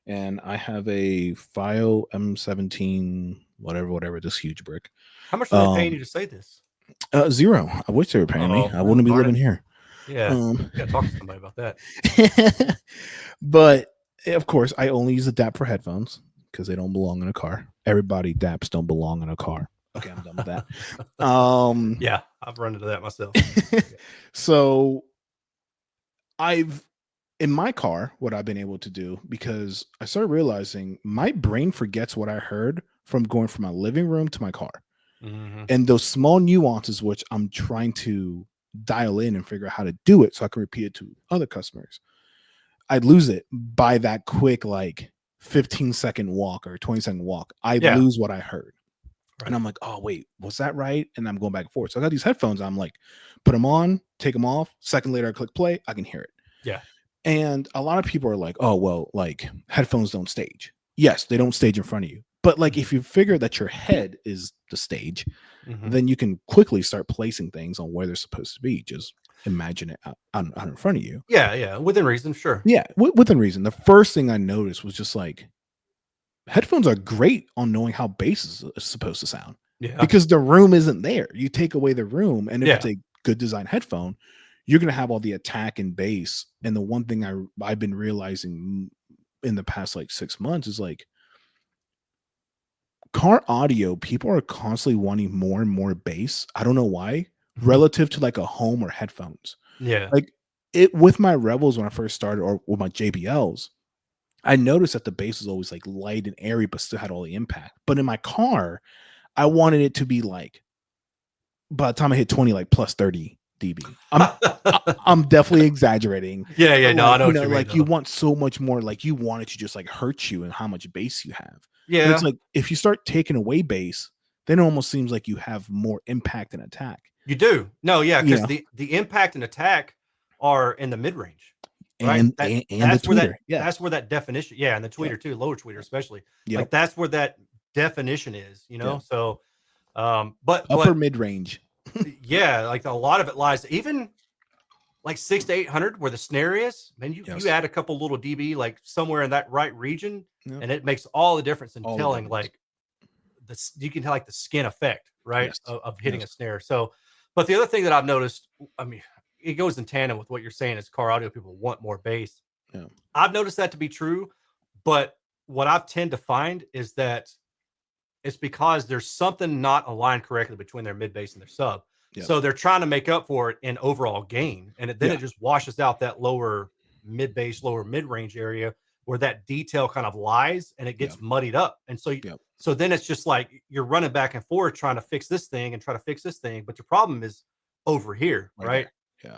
And I have a FiO M17, whatever, this huge brick. How much are they paying you to say this? 0. I wish they were paying me. Oh, I wouldn't be darn living it. here. Yeah. Yeah, talk to somebody about that. But of course, I only use the DAP for headphones because they don't belong in a car. Everybody DAPs don't belong in a car. Okay, I'm done with that. Yeah, I've run into that myself. So in my car, what I've been able to do, because I started realizing my brain forgets what I heard from going from my living room to my car. Mm-hmm. And those small nuances, which I'm trying to dial in and figure out how to do it so I can repeat it to other customers, I'd lose it by that quick, like 15-second walk or 20-second walk. I'd lose what I heard. Right. And I'm like, oh, wait, was that right? And I'm going back and forth. So I got these headphones. I'm like, put them on, take them off. Second later, I click play. I can hear it. Yeah. And a lot of people are like, oh, well, like headphones don't stage. Yes, they don't stage in front of you. But like if you figure that your head is the stage, then you can quickly start placing things on where they're supposed to be. Just imagine it out in front of you. Yeah, yeah. Within reason, sure. Yeah, within reason. The first thing I noticed was just like, headphones are great on knowing how bass is supposed to sound. Yeah. Because the room isn't there. You take away the room, and if it's Yeah. a good design headphone, you're going to have all the attack and bass. And the one thing I've been realizing in the past like 6 months is like car audio, people are constantly wanting more and more bass. I don't know why, relative to like a home or headphones. Yeah. Like it with my Rebels when I first started, or with my JBLs, I noticed that the bass was always like light and airy, but still had all the impact. But in my car, I wanted it to be like, by the time I hit 20, like plus 30 dB. I'm definitely exaggerating. Yeah, yeah. No, like, I know what you mean. Like you want so much more, like you want it to just like hurt you and how much bass you have. Yeah. And it's like if you start taking away bass, then it almost seems like you have more impact and attack. You do. No, yeah, because the impact and attack are in the mid range. Right. And that's the where tweeter. that's where that definition. Yeah, and the tweeter too, lower tweeter especially. Yep. Like that's where that definition is, you know. So but upper mid range. Yeah, like a lot of it lies even like 600 to 800 where the snare is. Man, you add a couple little dB like somewhere in that right region, and it makes all the difference in telling like this. You can tell like the skin effect, right, of hitting a snare. So, but the other thing that I've noticed, I mean, it goes in tandem with what you're saying is car audio people want more bass. Yeah. I've noticed that to be true, but what I've tend to find is that it's because there's something not aligned correctly between their mid bass and their sub. Yep. So they're trying to make up for it in overall gain. And then it just washes out that lower mid bass, lower mid range area where that detail kind of lies and it gets muddied up. And so, so then it's just like you're running back and forth trying to fix this thing and try to fix this thing. But your problem is over here, right? Yeah.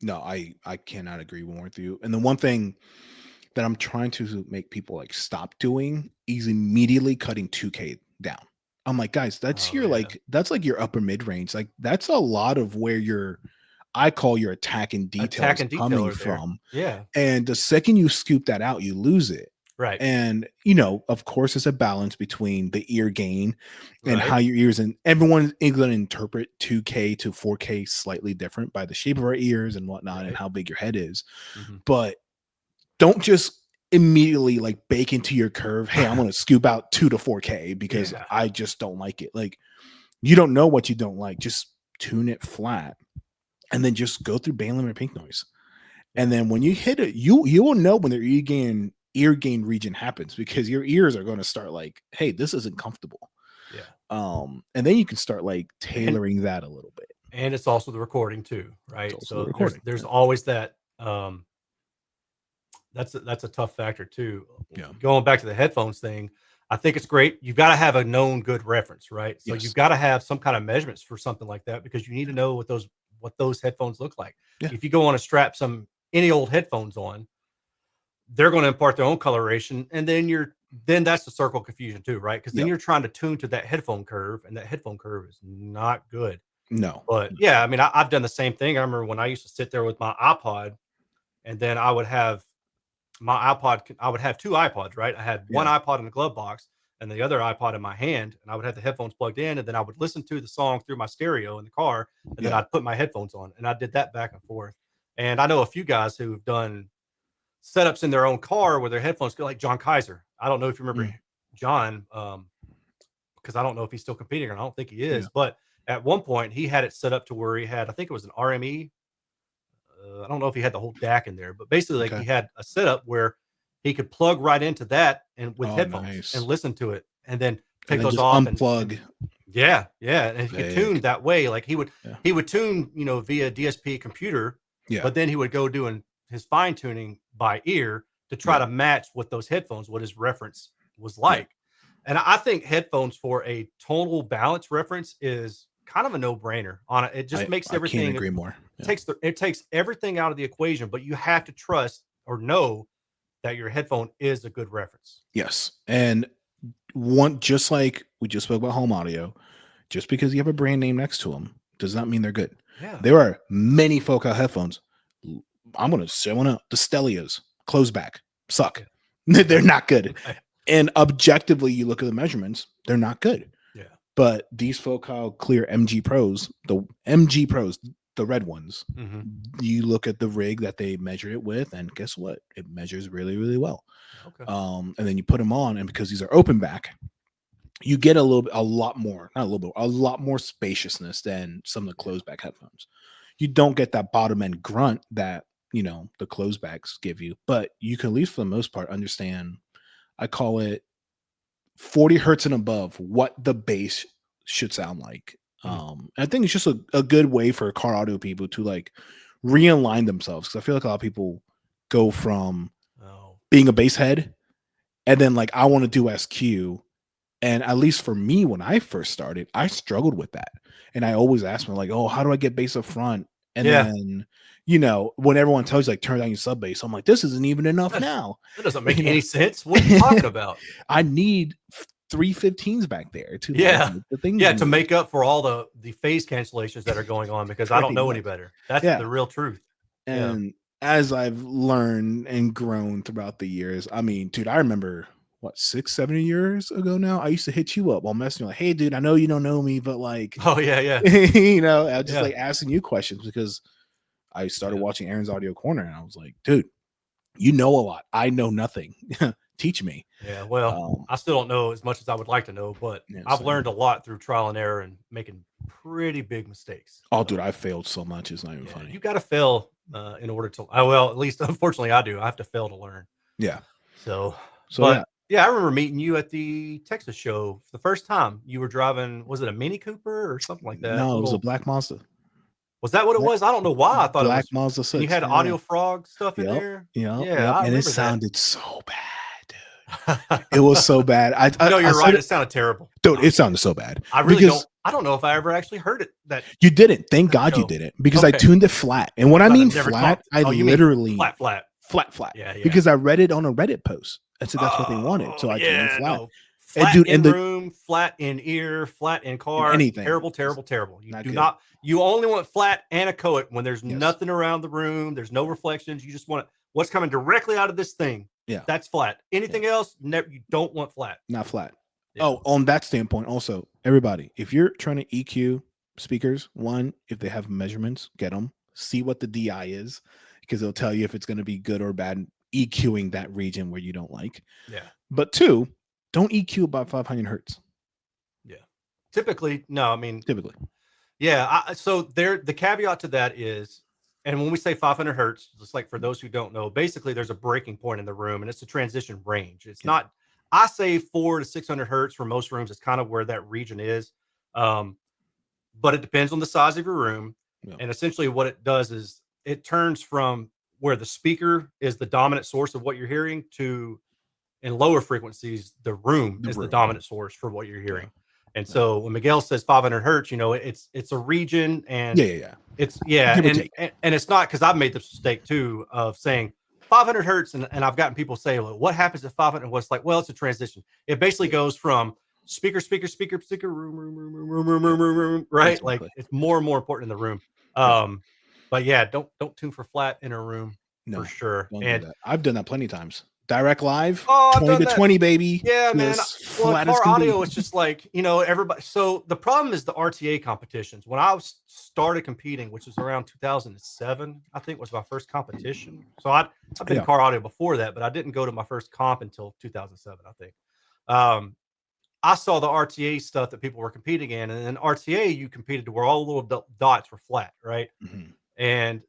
No, I cannot agree more with you. And the one thing that I'm trying to make people like stop doing is immediately cutting 2K down. I'm like, guys, that's that's like your upper mid range. Like that's a lot of where I call your attack and detail coming from. Yeah. And the second you scoop that out, you lose it. Right. And of course, it's a balance between the ear gain and how your ears, and everyone is going to interpret 2K to 4K slightly different by the shape of our ears and whatnot and how big your head is. But don't just immediately like bake into your curve. Hey, I'm going to scoop out 2 to 4K because I just don't like it. Like you don't know what you don't like. Just tune it flat and then just go through band limit pink noise. And then when you hit it, you will know when the ear gain region happens because your ears are going to start like, hey, this isn't comfortable. Yeah. And then you can start like tailoring that a little bit. And it's also the recording too, right? So there's yeah. always that. That's a tough factor too. Yeah. Going back to the headphones thing, I think it's great. You've got to have a known good reference, right? So you've got to have some kind of measurements for something like that because you need to know what those headphones look like. Yeah. If you go on to strap any old headphones on, they're going to impart their own coloration, and then you're then that's the circle of confusion too, right? Because then Yep. you're trying to tune to that headphone curve, and that headphone curve is not good. No. But yeah, I mean, I've done the same thing. I remember when I used to sit there with my iPod, and then I would have my iPod. I would have two iPods, right? I had one iPod in the glove box and the other iPod in my hand, and I would have the headphones plugged in, and then I would listen to the song through my stereo in the car, and then I'd put my headphones on, and I did that back and forth. And I know a few guys who've done setups in their own car where their headphones go, like John Kaiser. I don't know if you remember John, because I don't know if he's still competing or I don't think he is, but at one point he had it set up to where he had, I think it was an RME. I don't know if he had the whole DAC in there, but basically like he had a setup where he could plug right into that and with headphones and listen to it and then take those off unplug. And he could tune that way. Like he would tune, via DSP computer, but then he would go doing his fine tuning by ear to try to match what those headphones, what his reference was like. And I think headphones for a tonal balance reference is kind of a no-brainer on it. It just makes everything. I can't agree more. It takes everything out of the equation, but you have to trust or know that your headphone is a good reference. Yes. And just like we just spoke about home audio, just because you have a brand name next to them does not mean they're good. Yeah. There are many focal headphones. I'm going to say one out. The Stelias, close back, suck. Yeah. They're not good. And objectively, you look at the measurements, they're not good. Yeah. But these focal clear MG Pros, the red ones, you look at the rig that they measure it with, and guess what? It measures really, really well. Okay. And then you put them on, and because these are open back, you get a lot more spaciousness than some of the closed back headphones. You don't get that bottom end grunt that, the closed backs give you, but you can at least for the most part understand, I call it 40 hertz and above, what the bass should sound like. I think it's just a good way for car audio people to like realign themselves. Cause I feel like a lot of people go from being a bass head and then like, I want to do SQ. And at least for me, when I first started, I struggled with that. And I always asked me like, oh, how do I get bass up front? And then, when everyone tells you like, turn down your sub bass, I'm like, this isn't even enough now. That doesn't make any sense. What are you talking about? I need 315s back there to to make up for all the phase cancellations that are going on because I don't know any better. That's the real truth. And as I've learned and grown throughout the years, I mean, dude, I remember 6-7 years ago now, I used to hit you up while messaging like, hey dude, I know you don't know me, but like, I just like asking you questions because I started watching Aaron's Audio Corner and I was like, dude, you know a lot. I know nothing. Teach me. Yeah. Well, I still don't know as much as I would like to know, but I've learned a lot through trial and error and making pretty big mistakes. Oh, dude, I failed so much. It's not even funny. You got to fail in order to, at least unfortunately I do. I have to fail to learn. Yeah. So yeah, I remember meeting you at the Texas show the first time. You were driving, was it a Mini Cooper or something like that? No, it was a Black Mazda. Was that what it was? I don't know why I thought Black it was. Mazda 6. You had Audio Frog stuff in there? Yeah. And it sounded so bad, dude. It was so bad. You're right. It sounded terrible. Dude, it sounded so bad. I don't know if I ever actually heard it. You didn't. Thank God you didn't. Because I tuned it flat. And when I mean flat, I literally flat. Yeah. Because I read it on a Reddit post. And so that's what they wanted. So I tuned it flat. No. Flat in room, flat in ear, flat in car. Anything. Terrible. You only want flat anechoic when there's nothing around the room. There's no reflections. You just want what's coming directly out of this thing. Yeah. That's flat. Anything else, you don't want flat. Not flat. Yeah. Oh, on that standpoint, also, everybody, if you're trying to EQ speakers, one, if they have measurements, get them. See what the DI is, because it'll tell you if it's going to be good or bad EQing that region where you don't like. Yeah. But two, don't EQ about 500 hertz. Yeah. Typically. Yeah. So the caveat to that is, and when we say 500 hertz, just like for those who don't know, basically there's a breaking point in the room and it's a transition range. It's not, I say 400 to 600 hertz for most rooms. It's kind of where that region is. But it depends on the size of your room. Yeah. And essentially what it does is it turns from where the speaker is the dominant source of what you're hearing to, in lower frequencies, the room is the dominant source for what you're hearing. And so when Miguel says 500 hertz, it's a region and it's and it's not, because I've made the mistake too of saying 500 hertz, and I've gotten people say, well, what happens at 500? What's like, well, it's a transition. It basically goes from speaker, room, right? Exactly. Like it's more and more important in the room. But yeah, don't tune for flat in a room for sure. Don't And do that. I've done that plenty of times. Direct live, I've 20 done to that. 20, baby. Yeah, man. Well, Flat as car can be. audio is just like, everybody. So the problem is the RTA competitions. When I started competing, which was around 2007, I think was my first competition. So I've been in car audio before that, but I didn't go to my first comp until 2007, I think. I saw the RTA stuff that people were competing in, and then RTA, you competed to where all the little dots were flat, right? And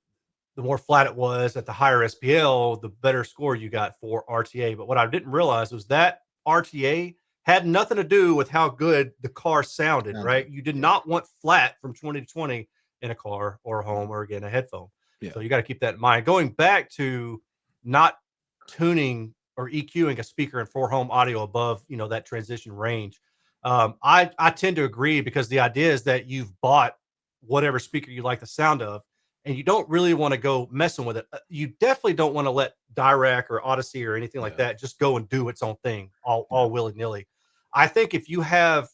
the more flat it was at the higher SPL, the better score you got for RTA. But what I didn't realize was that RTA had nothing to do with how good the car sounded, right? You did not want flat from 20 to 20 in a car or a home or, again, a headphone. So you got to keep that in mind. Going back to not tuning or EQing a speaker in for home audio above, that transition range. I tend to agree, because the idea is that you've bought whatever speaker you like the sound of, and you don't really want to go messing with it. You definitely don't want to let Dirac or Odyssey or anything like that just go and do its own thing all willy-nilly. I think if you have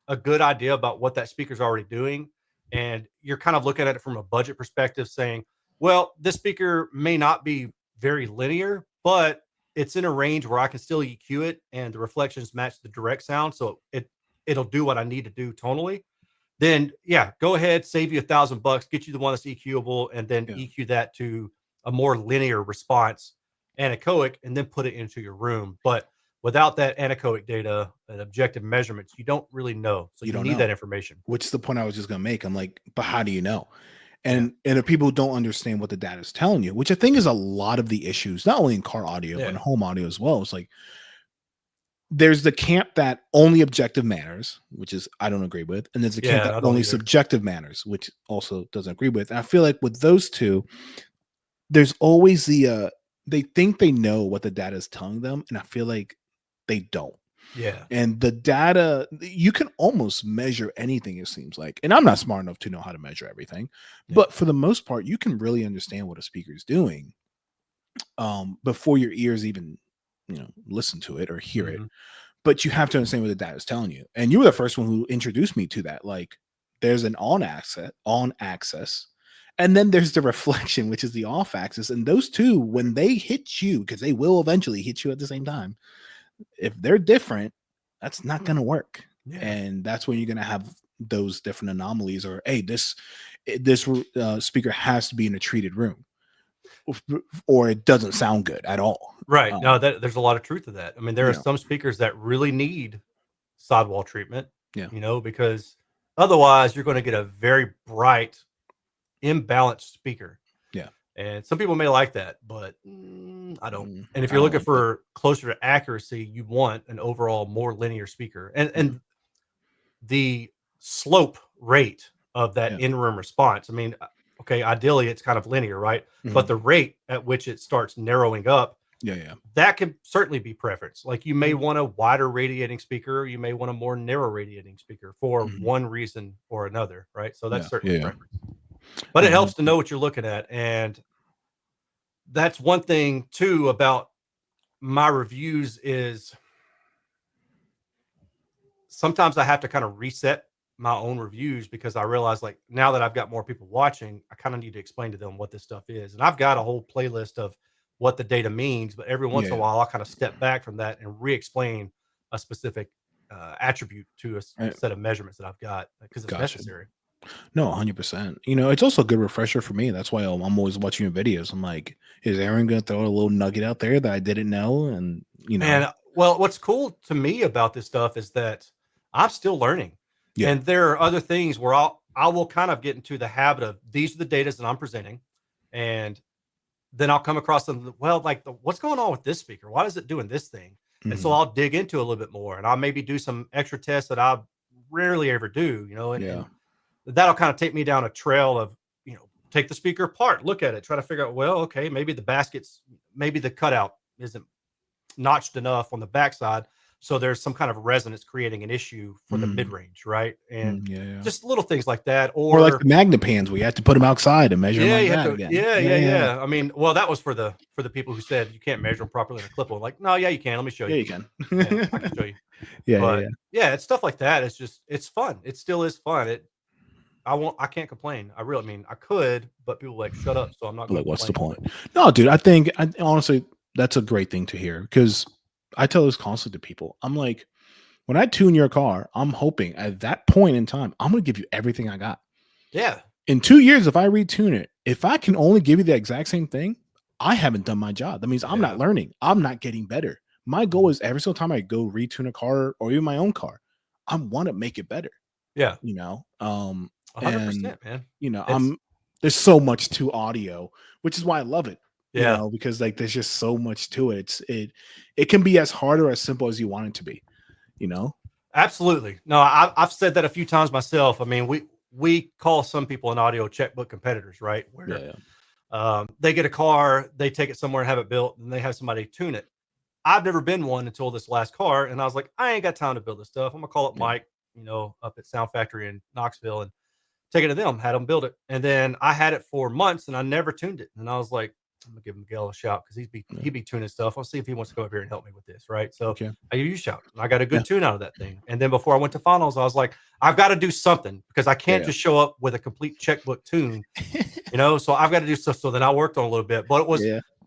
a good idea about what that speaker's already doing, and you're kind of looking at it from a budget perspective, saying, well, this speaker may not be very linear, but it's in a range where I can still EQ it and the reflections match the direct sound, so it'll do what I need to do tonally. Then go ahead, save you $1,000, get you the one that's EQable, and then EQ that to a more linear response, anechoic, and then put it into your room. But without that anechoic data and objective measurements, you don't really know. So you need that information. Which is the point I was just going to make. I'm like, but how do you know? And if people don't understand what the data is telling you, which I think is a lot of the issues, not only in car audio, but in home audio as well. It's like, there's the camp that only objective matters, which is I don't agree with, and there's the camp that only subjective matters, which also doesn't agree with. And I feel like with those two, there's always the they think they know what the data is telling them, and I feel like they don't. And the data, you can almost measure anything, it seems like. And I'm not smart enough to know how to measure everything, but for the most part, you can really understand what a speaker is doing before your ears even listen to it or hear it. But you have to understand what the data is telling you. And you were the first one who introduced me to that. Like, there's an on axis, and then there's the reflection, which is the off axis. And those two, when they hit you, because they will eventually hit you at the same time, if they're different, that's not going to work. And that's when you're going to have those different anomalies, or hey, this speaker has to be in a treated room, or it doesn't sound good at all. Right. No, there's a lot of truth to that. I mean, there are some speakers that really need sidewall treatment, because otherwise you're going to get a very bright, imbalanced speaker. And some people may like that, but I don't. And if you're looking for closer to accuracy, you want an overall more linear speaker. And the slope rate of that in-room response, I mean, okay, ideally it's kind of linear, right? But the rate at which it starts narrowing up, that can certainly be preference. Like, you may want a wider radiating speaker, you may want a more narrow radiating speaker for one reason or another, right? So that's certainly preference. But it helps to know what you're looking at. And that's one thing too about my reviews, is sometimes I have to kind of reset my own reviews, because I realize, like, now that I've got more people watching, I kind of need to explain to them what this stuff is. And I've got a whole playlist of what the data means, but every once in a while I'll kind of step back from that and re-explain a specific attribute to a set of measurements that I've got, because it's necessary. No, 100%. It's also a good refresher for me. That's why I'm always watching your videos. I'm like, is Erin going to throw a little nugget out there that I didn't know? And And well, what's cool to me about this stuff is that I'm still learning. And there are other things where I will kind of get into the habit of, these are the data that I'm presenting, and then I'll come across them. Well, like, what's going on with this speaker? Why is it doing this thing? And so I'll dig into a little bit more, and I'll maybe do some extra tests that I rarely ever do, and that'll kind of take me down a trail of, take the speaker apart, look at it, try to figure out, well, okay, maybe the cutout isn't notched enough on the backside. So there's some kind of resonance creating an issue for the mid range, right? And just little things like that, or like the magnepans, we had to put them outside and measure them like that again. Yeah. I mean, well, that was for the people who said you can't measure them properly in a clip. Like, no, yeah, you can. Let me show you. Yeah, you can. I can show you. Yeah. It's stuff like that. It's fun. It still is fun. I can't complain. I mean, I could, but people like shut up. So I'm not like, what's the point? No, dude, I honestly, that's a great thing to hear, because I tell this constantly to people. I'm like, when I tune your car, I'm hoping at that point in time, I'm going to give you everything I got. Yeah. In 2 years, if I retune it, if I can only give you the exact same thing, I haven't done my job. That means I'm not learning. I'm not getting better. My goal is every single time I go retune a car or even my own car, I want to make it better. Yeah. 100%, man. There's so much to audio, which is why I love it. Yeah. Because like there's just so much to it. It can be as hard or as simple as you want it to be. Absolutely. No, I've said that a few times myself. I mean, we call some people an audio checkbook competitors, right? Where they get a car, they take it somewhere and have it built, and they have somebody tune it. I've never been one until this last car, and I was like, I ain't got time to build this stuff. I'm gonna call up Mike, up at Sound Factory in Knoxville, and take it to them, had them build it. And then I had it for months and I never tuned it. And I was like, I'm gonna give Miguel a shout because he'd be tuning stuff. I'll see if he wants to come up here and help me with this, right? So I give you a shout. I got a good tune out of that thing. And then before I went to finals, I was like, I've got to do something, because I can't just show up with a complete checkbook tune, so I've got to do stuff. So then I worked on a little bit, but it was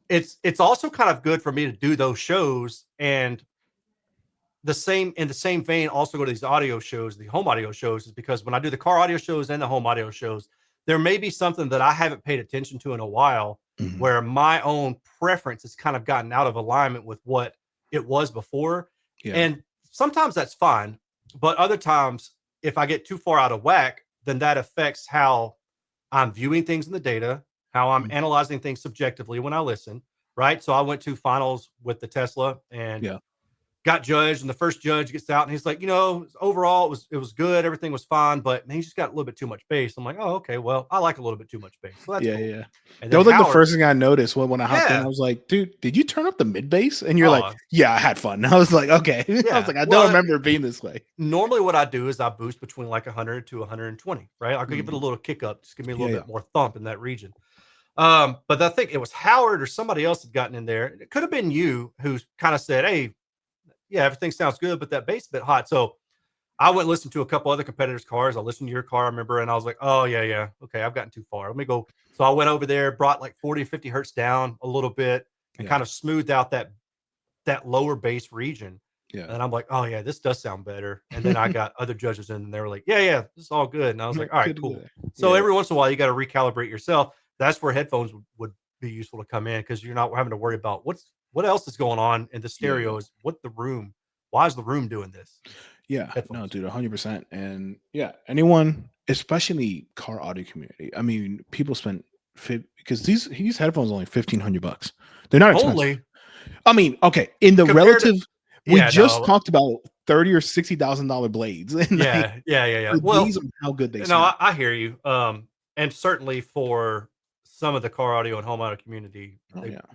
it's also kind of good for me to do those shows, and in the same vein, also go to these audio shows, the home audio shows, is because when I do the car audio shows and the home audio shows, there may be something that I haven't paid attention to in a while, where my own preference has kind of gotten out of alignment with what it was before. And sometimes that's fine, but other times, if I get too far out of whack, then that affects how I'm viewing things in the data, how I'm analyzing things subjectively when I listen, right? So I went to finals with the Tesla and got judged, and the first judge gets out and he's like, overall it was good, everything was fine, but he just got a little bit too much bass. I'm like, oh, okay, well, I like a little bit too much bass. So that's cool. And that was like the first thing I noticed when I hopped in. I was like, dude, did you turn up the mid bass? And you're like, yeah, I had fun. And I was like, okay. I was like, I don't remember it being this way. Normally what I do is I boost between like 100 to 120, right? I'll give it a little kick up, just give me a little bit more thump in that region. But I think it was Howard or somebody else had gotten in there. It could have been you who kind of said, hey, yeah, everything sounds good, but that bass is a bit hot. So I went and listened to a couple other competitors' cars. I listened to your car, I remember, and I was like, oh, yeah. Okay, I've gotten too far. Let me go. So I went over there, brought like 40, 50 hertz down a little bit, and kind of smoothed out that lower bass region. Yeah. And I'm like, oh, yeah, this does sound better. And then I got other judges in, and they were like, yeah, this is all good. And I was like, all right, cool. So every once in a while, you got to recalibrate yourself. That's where headphones would be useful to come in, because you're not having to worry about what else is going on in the stereo. Is why is the room doing this? Yeah, no, dude, 100%. And anyone, especially car audio community. I mean, people spend because these headphones are only $1,500. They're not expensive. I mean, okay, in the relative, we just talked about $30,000 or $60,000 blades. And yeah. Well, how good they sound. No, I hear you. And certainly for some of the car audio and home audio community,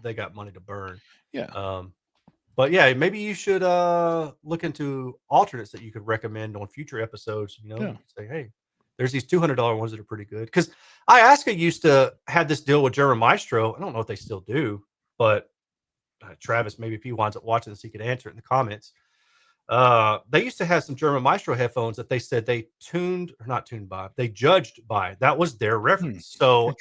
they got money to burn. Yeah. But yeah, maybe you should look into alternates that you could recommend on future episodes. You could say, hey, there's these $200 ones that are pretty good. Because Iaska used to have this deal with German Maestro. I don't know if they still do, but Travis, maybe if he winds up watching this, he could answer it in the comments. They used to have some German Maestro headphones that they said they they judged by. That was their reference. So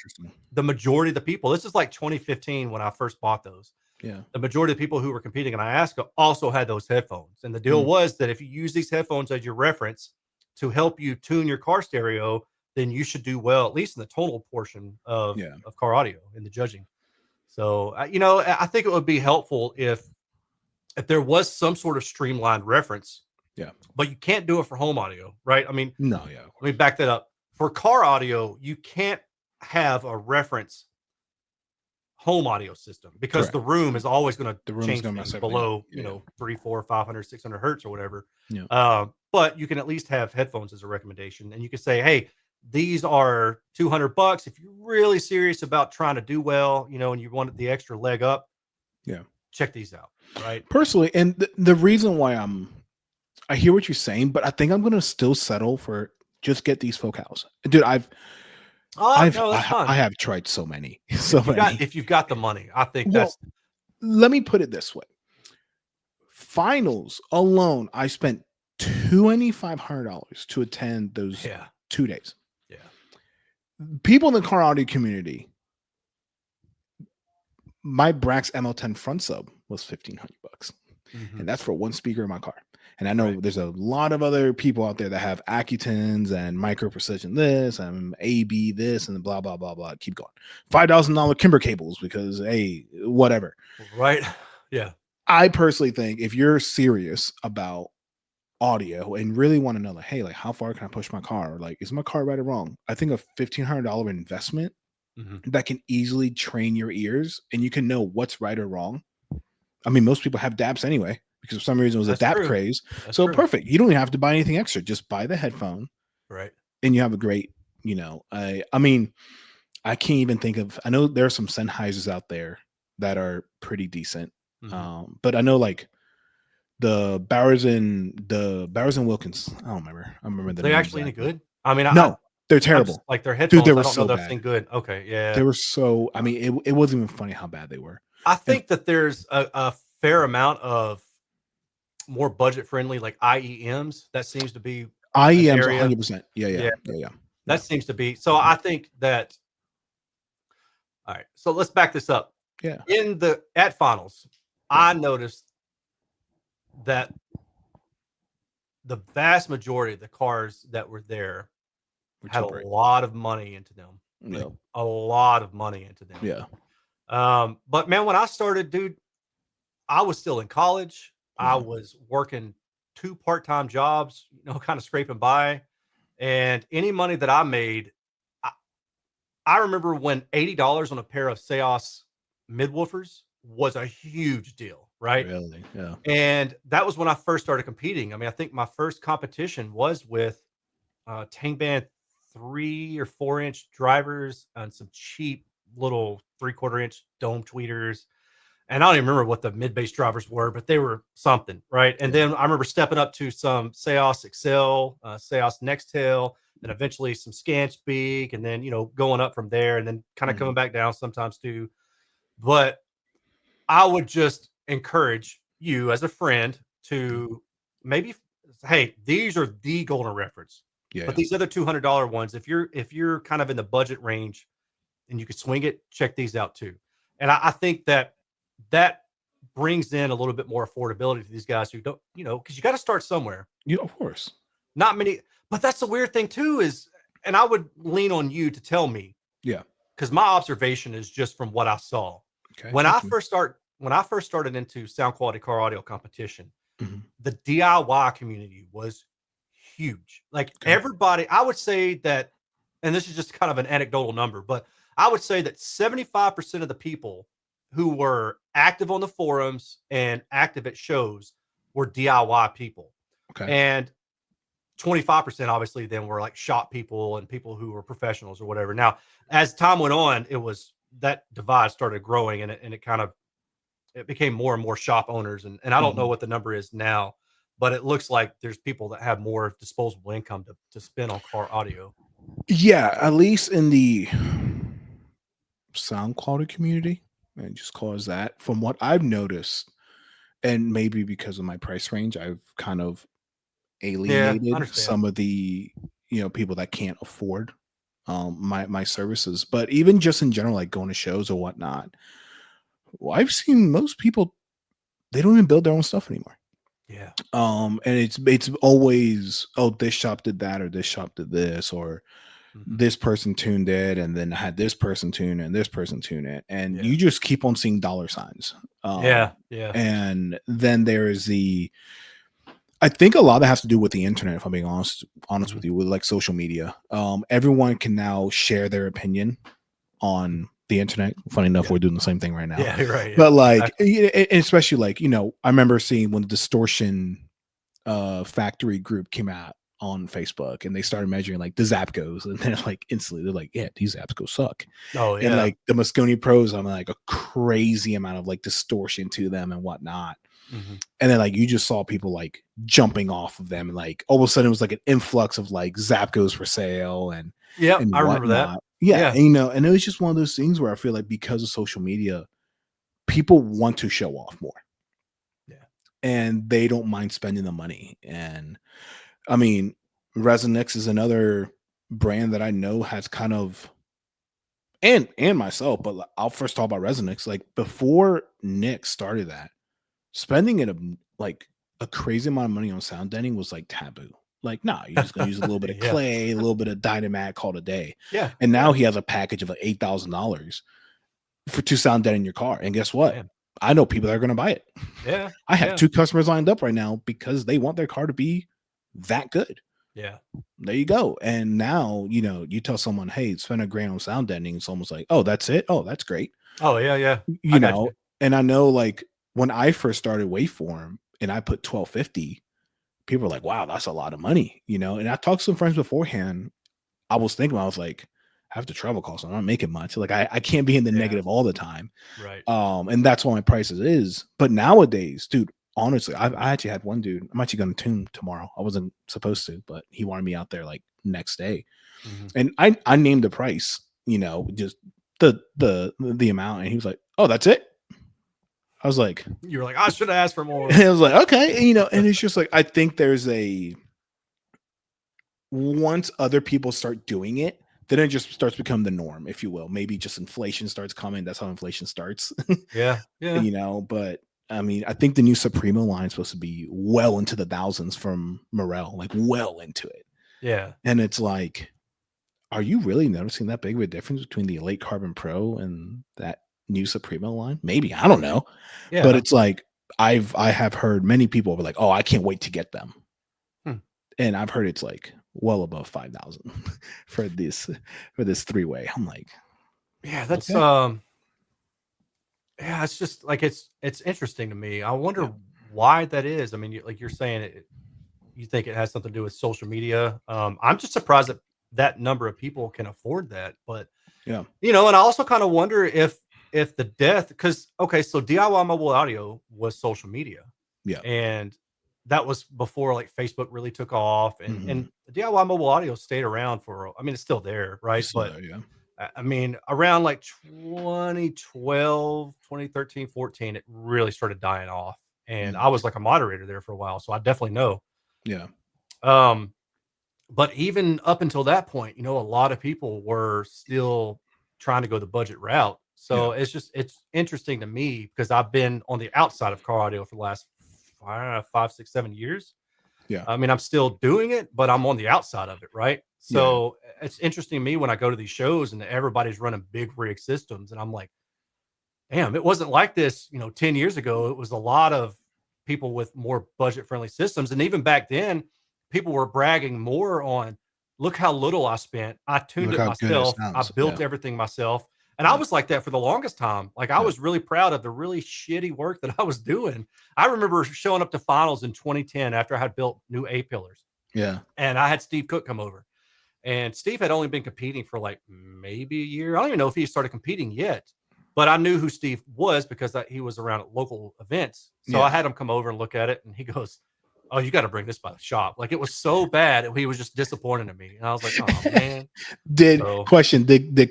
the majority of the people, this is like 2015 when I first bought those. Yeah. The majority of the people who were competing in Iaska also had those headphones. And the deal was that if you use these headphones as your reference to help you tune your car stereo, then you should do well, at least in the tonal portion of car audio in the judging. So, I think it would be helpful if there was some sort of streamlined reference. Yeah. But you can't do it for home audio, right? I mean, no, let me back that up. For car audio, you can't have a reference home audio system, because the room is always going to change things below 300, 400, 500, 600 hertz or whatever. But you can at least have headphones as a recommendation, and you can say, hey, these are $200 if you're really serious about trying to do well, and you want the extra leg up. Yeah, check these out. Right. Personally, and the reason why I'm I hear what you're saying, but I think I'm gonna still settle for just get these focals. Dude, I have tried so many. If you've got the money, I think that's. Let me put it this way. Finals alone, I spent $2,500 to attend those 2 days. Yeah. People in the car audio community, my Brax ML10 front sub was $1,500, and that's for one speaker in my car. And I know there's a lot of other people out there that have Accutens and Micro Precision this and AB this and blah blah blah blah. Keep going. $5,000 Kimber cables because hey, whatever. Right. Yeah. I personally think if you're serious about audio and really want to know, like, hey, like, how far can I push my car? Like, is my car right or wrong? I think a $1,500 investment that can easily train your ears and you can know what's right or wrong. I mean, most people have DAPs anyway because for some reason it was a DAP craze. So perfect. You don't even have to buy anything extra. Just buy the headphone. Right. And you have a great, I mean, I can't even think of, I know there are some Sennheisers out there that are pretty decent. But I know like the Bowers and Wilkins. I don't remember. I remember the. They actually any good? I mean, they're terrible. Like their headphones, dude, they were I don't so know bad. thing good. Okay, yeah, they were so. I mean, it wasn't even funny how bad they were. I think that there's a fair amount of more budget friendly like IEMs. That seems to be IEMs 100%. Yeah. That seems to be. So I think that. All right, so let's back this up. Yeah. At finals, I noticed that the vast majority of the cars that were there had a lot of money into them. Yeah. A lot of money into them. Yeah. But man, when I started, dude, I was still in college. I was working 2 part-time jobs, kind of scraping by. And any money that I made, I remember when $80 on a pair of Seos midwoofers was a huge deal, right? Really? Yeah. And that was when I first started competing. I mean, I think my first competition was with Tangband 3 or 4 inch drivers and some cheap little 3/4 inch dome tweeters. And I don't even remember what the mid bass drivers were, but they were something, right? And then I remember stepping up to some Seos Excel, Seos Nextel, and eventually some Scanspeak, and then going up from there, and then kind of coming back down sometimes too. But I would just encourage you as a friend to maybe, hey, these are the golden reference. Yeah. But these other $200 ones, if you're kind of in the budget range and you could swing it, check these out too. And I think that brings in a little bit more affordability to these guys who don't, because you got to start somewhere. Yeah, of course. Not many, but that's the weird thing too is, and I would lean on you to tell me. Yeah. Because my observation is just from what I saw. Okay. When I first started into sound quality car audio competition, the DIY community was huge. Like everybody, I would say that, and this is just kind of an anecdotal number, but I would say that 75% of the people who were active on the forums and active at shows were DIY people. Okay. And 25% obviously then were like shop people and people who were professionals or whatever. Now, as time went on, that divide started growing and it became more and more shop owners. And I don't know what the number is now, but it looks like there's people that have more disposable income to spend on car audio. Yeah, at least in the sound quality community, and just cause that. From what I've noticed, and maybe because of my price range, I've kind of alienated some of the people that can't afford my services. But even just in general, like going to shows or whatnot, I've seen most people, they don't even build their own stuff anymore. Yeah. And it's always, oh, this shop did that, or this shop did this, or this person tuned it, and then had this person tune and this person tune it, and you just keep on seeing dollar signs. Yeah. And then there is I think a lot of that has to do with the internet, if I'm being honest with you, with like social media. Everyone can now share their opinion on the internet. Funny enough, we're doing the same thing right now. Yeah, you're right. But like, especially like, I remember seeing when the Distortion Factory group came out on Facebook and they started measuring like the Zapcos, and then like instantly they're like, yeah, these Zapcos suck. Oh yeah. And like the Moscone Pros, I'm like a crazy amount of like distortion to them and whatnot. And then like you just saw people like jumping off of them, and like all of a sudden it was like an influx of like Zapcos for sale and I remember that. Yeah, and, and it was just one of those things where I feel like because of social media, people want to show off more. Yeah, and they don't mind spending the money. And I mean, Resonix is another brand that I know has kind of, and myself, but I'll first talk about Resonix. Like before Nick started that, spending like a crazy amount of money on sound deadening was like taboo. Like, nah, you're just gonna use a little bit of clay, a little bit of Dynamat, call it a day. Yeah. And now he has a package of like $8,000 to sound deaden your car. And guess what? Man. I know people that are gonna buy it. Yeah. I have 2 customers lined up right now because they want their car to be that good. Yeah. There you go. And now, you tell someone, hey, spend $1,000 on sound deadening. It's almost like, oh, that's it. Oh, that's great. Oh, yeah. You know, and I know like when I first started WaveForm and I put $1,250, people were like, wow, that's a lot of money, and I talked to some friends beforehand. I was like, I have to travel costs. I'm not making much. Like I can't be in the negative all the time. Right. And that's why my prices is. But nowadays, dude, honestly, I actually had one dude. I'm actually going to tune tomorrow. I wasn't supposed to, but he wanted me out there like next day. And I named the price, just the amount. And he was like, oh, that's it. I was like, you were like, I should have asked for more. And I was like, okay. And it's just like, I think there's once other people start doing it, then it just starts becoming the norm, if you will. Maybe just inflation starts coming. That's how inflation starts. Yeah. But I mean, I think the new Supremo line is supposed to be well into the thousands from Morel, like well into it. Yeah. And it's like, are you really noticing that big of a difference between the Elite Carbon Pro and that new Supremo line? Maybe, I don't know. Yeah. But it's like, I have heard many people be like, oh, I can't wait to get them. And I've heard it's like well above 5,000 for this 3-way. I'm like, yeah, that's yeah, it's just like it's interesting to me. I wonder why that is. I mean, like you're saying, you think it has something to do with social media. I'm just surprised that number of people can afford that. But and I also kind of wonder if the death, because so DIY mobile audio was social media, and that was before like Facebook really took off, and DIY mobile audio stayed around for, I mean, it's still there, right? But I mean, around like 2012, 2013, 14, it really started dying off. And I was like a moderator there for a while, so I definitely know. Yeah. But even up until that point, a lot of people were still trying to go the budget route. So it's interesting to me because I've been on the outside of car audio for the last 5, 6, 7 years. Yeah. I mean, I'm still doing it, but I'm on the outside of it. Right. So it's interesting to me when I go to these shows and everybody's running big rig systems. And I'm like, damn, it wasn't like this, 10 years ago. It was a lot of people with more budget friendly systems. And even back then, people were bragging more on, look how little I spent. I tuned it myself. I built everything myself. And I was like that for the longest time. Like I was really proud of the really shitty work that I was doing. I remember showing up to finals in 2010 after I had built new A-pillars. Yeah. And I had Steve Cook come over. And Steve had only been competing for like maybe a year. I don't even know if he started competing yet. But I knew who Steve was because he was around at local events. So I had him come over and look at it. And he goes, oh, you got to bring this by the shop. Like it was so bad. He was just disappointed in me. And I was like, oh man. Did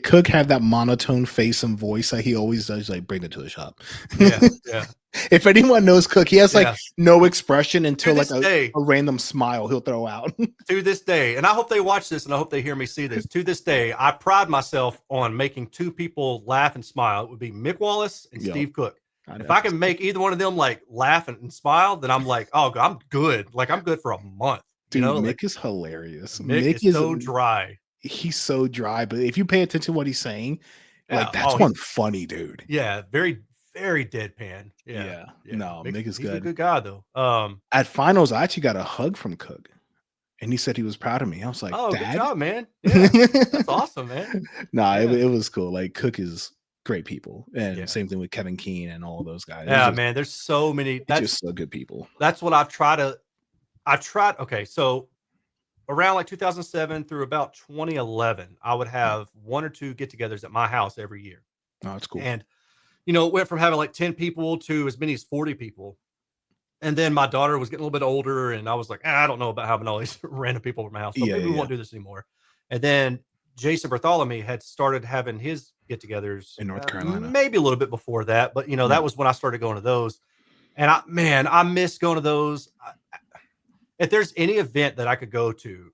Cook have that monotone face and voice that he always does? Like, bring it to the shop. Yeah. If anyone knows Cook, he has like no expression until like a random smile he'll throw out. To this day. And I hope they watch this and I hope they hear me see this. To this day, I pride myself on making 2 people laugh and smile. It would be Mick Wallace and Steve Cook. If I can make either one of them like laugh and smile, then I'm like, oh, I'm good. Like I'm good for a month. Dude, Mick is hilarious. Mick is so dry. He's so dry, but if you pay attention to what he's saying, like that's one funny dude. Yeah, very, very deadpan. Yeah. No, Mick is good. He's a good guy though. At finals, I actually got a hug from Cook. And he said he was proud of me. I was like, oh, Dad? Good job, man. Yeah, that's awesome, man. It was cool. Like Cook is great people, and same thing with Kevin Keane and all of those guys. Yeah, man, there's so many. That's just so good people. That's what I've tried. Okay, so around like 2007 through about 2011, I would have 1 or 2 get-togethers at my house every year. Oh, that's cool. And it went from having like 10 people to as many as 40 people. And then my daughter was getting a little bit older, and I was like, I don't know about having all these random people over my house, so maybe we won't do this anymore. And then Jason Bartholomew had started having his get-togethers in North Carolina, maybe a little bit before that, but that was when I started going to those. And I miss going to those. If there's any event that I could go to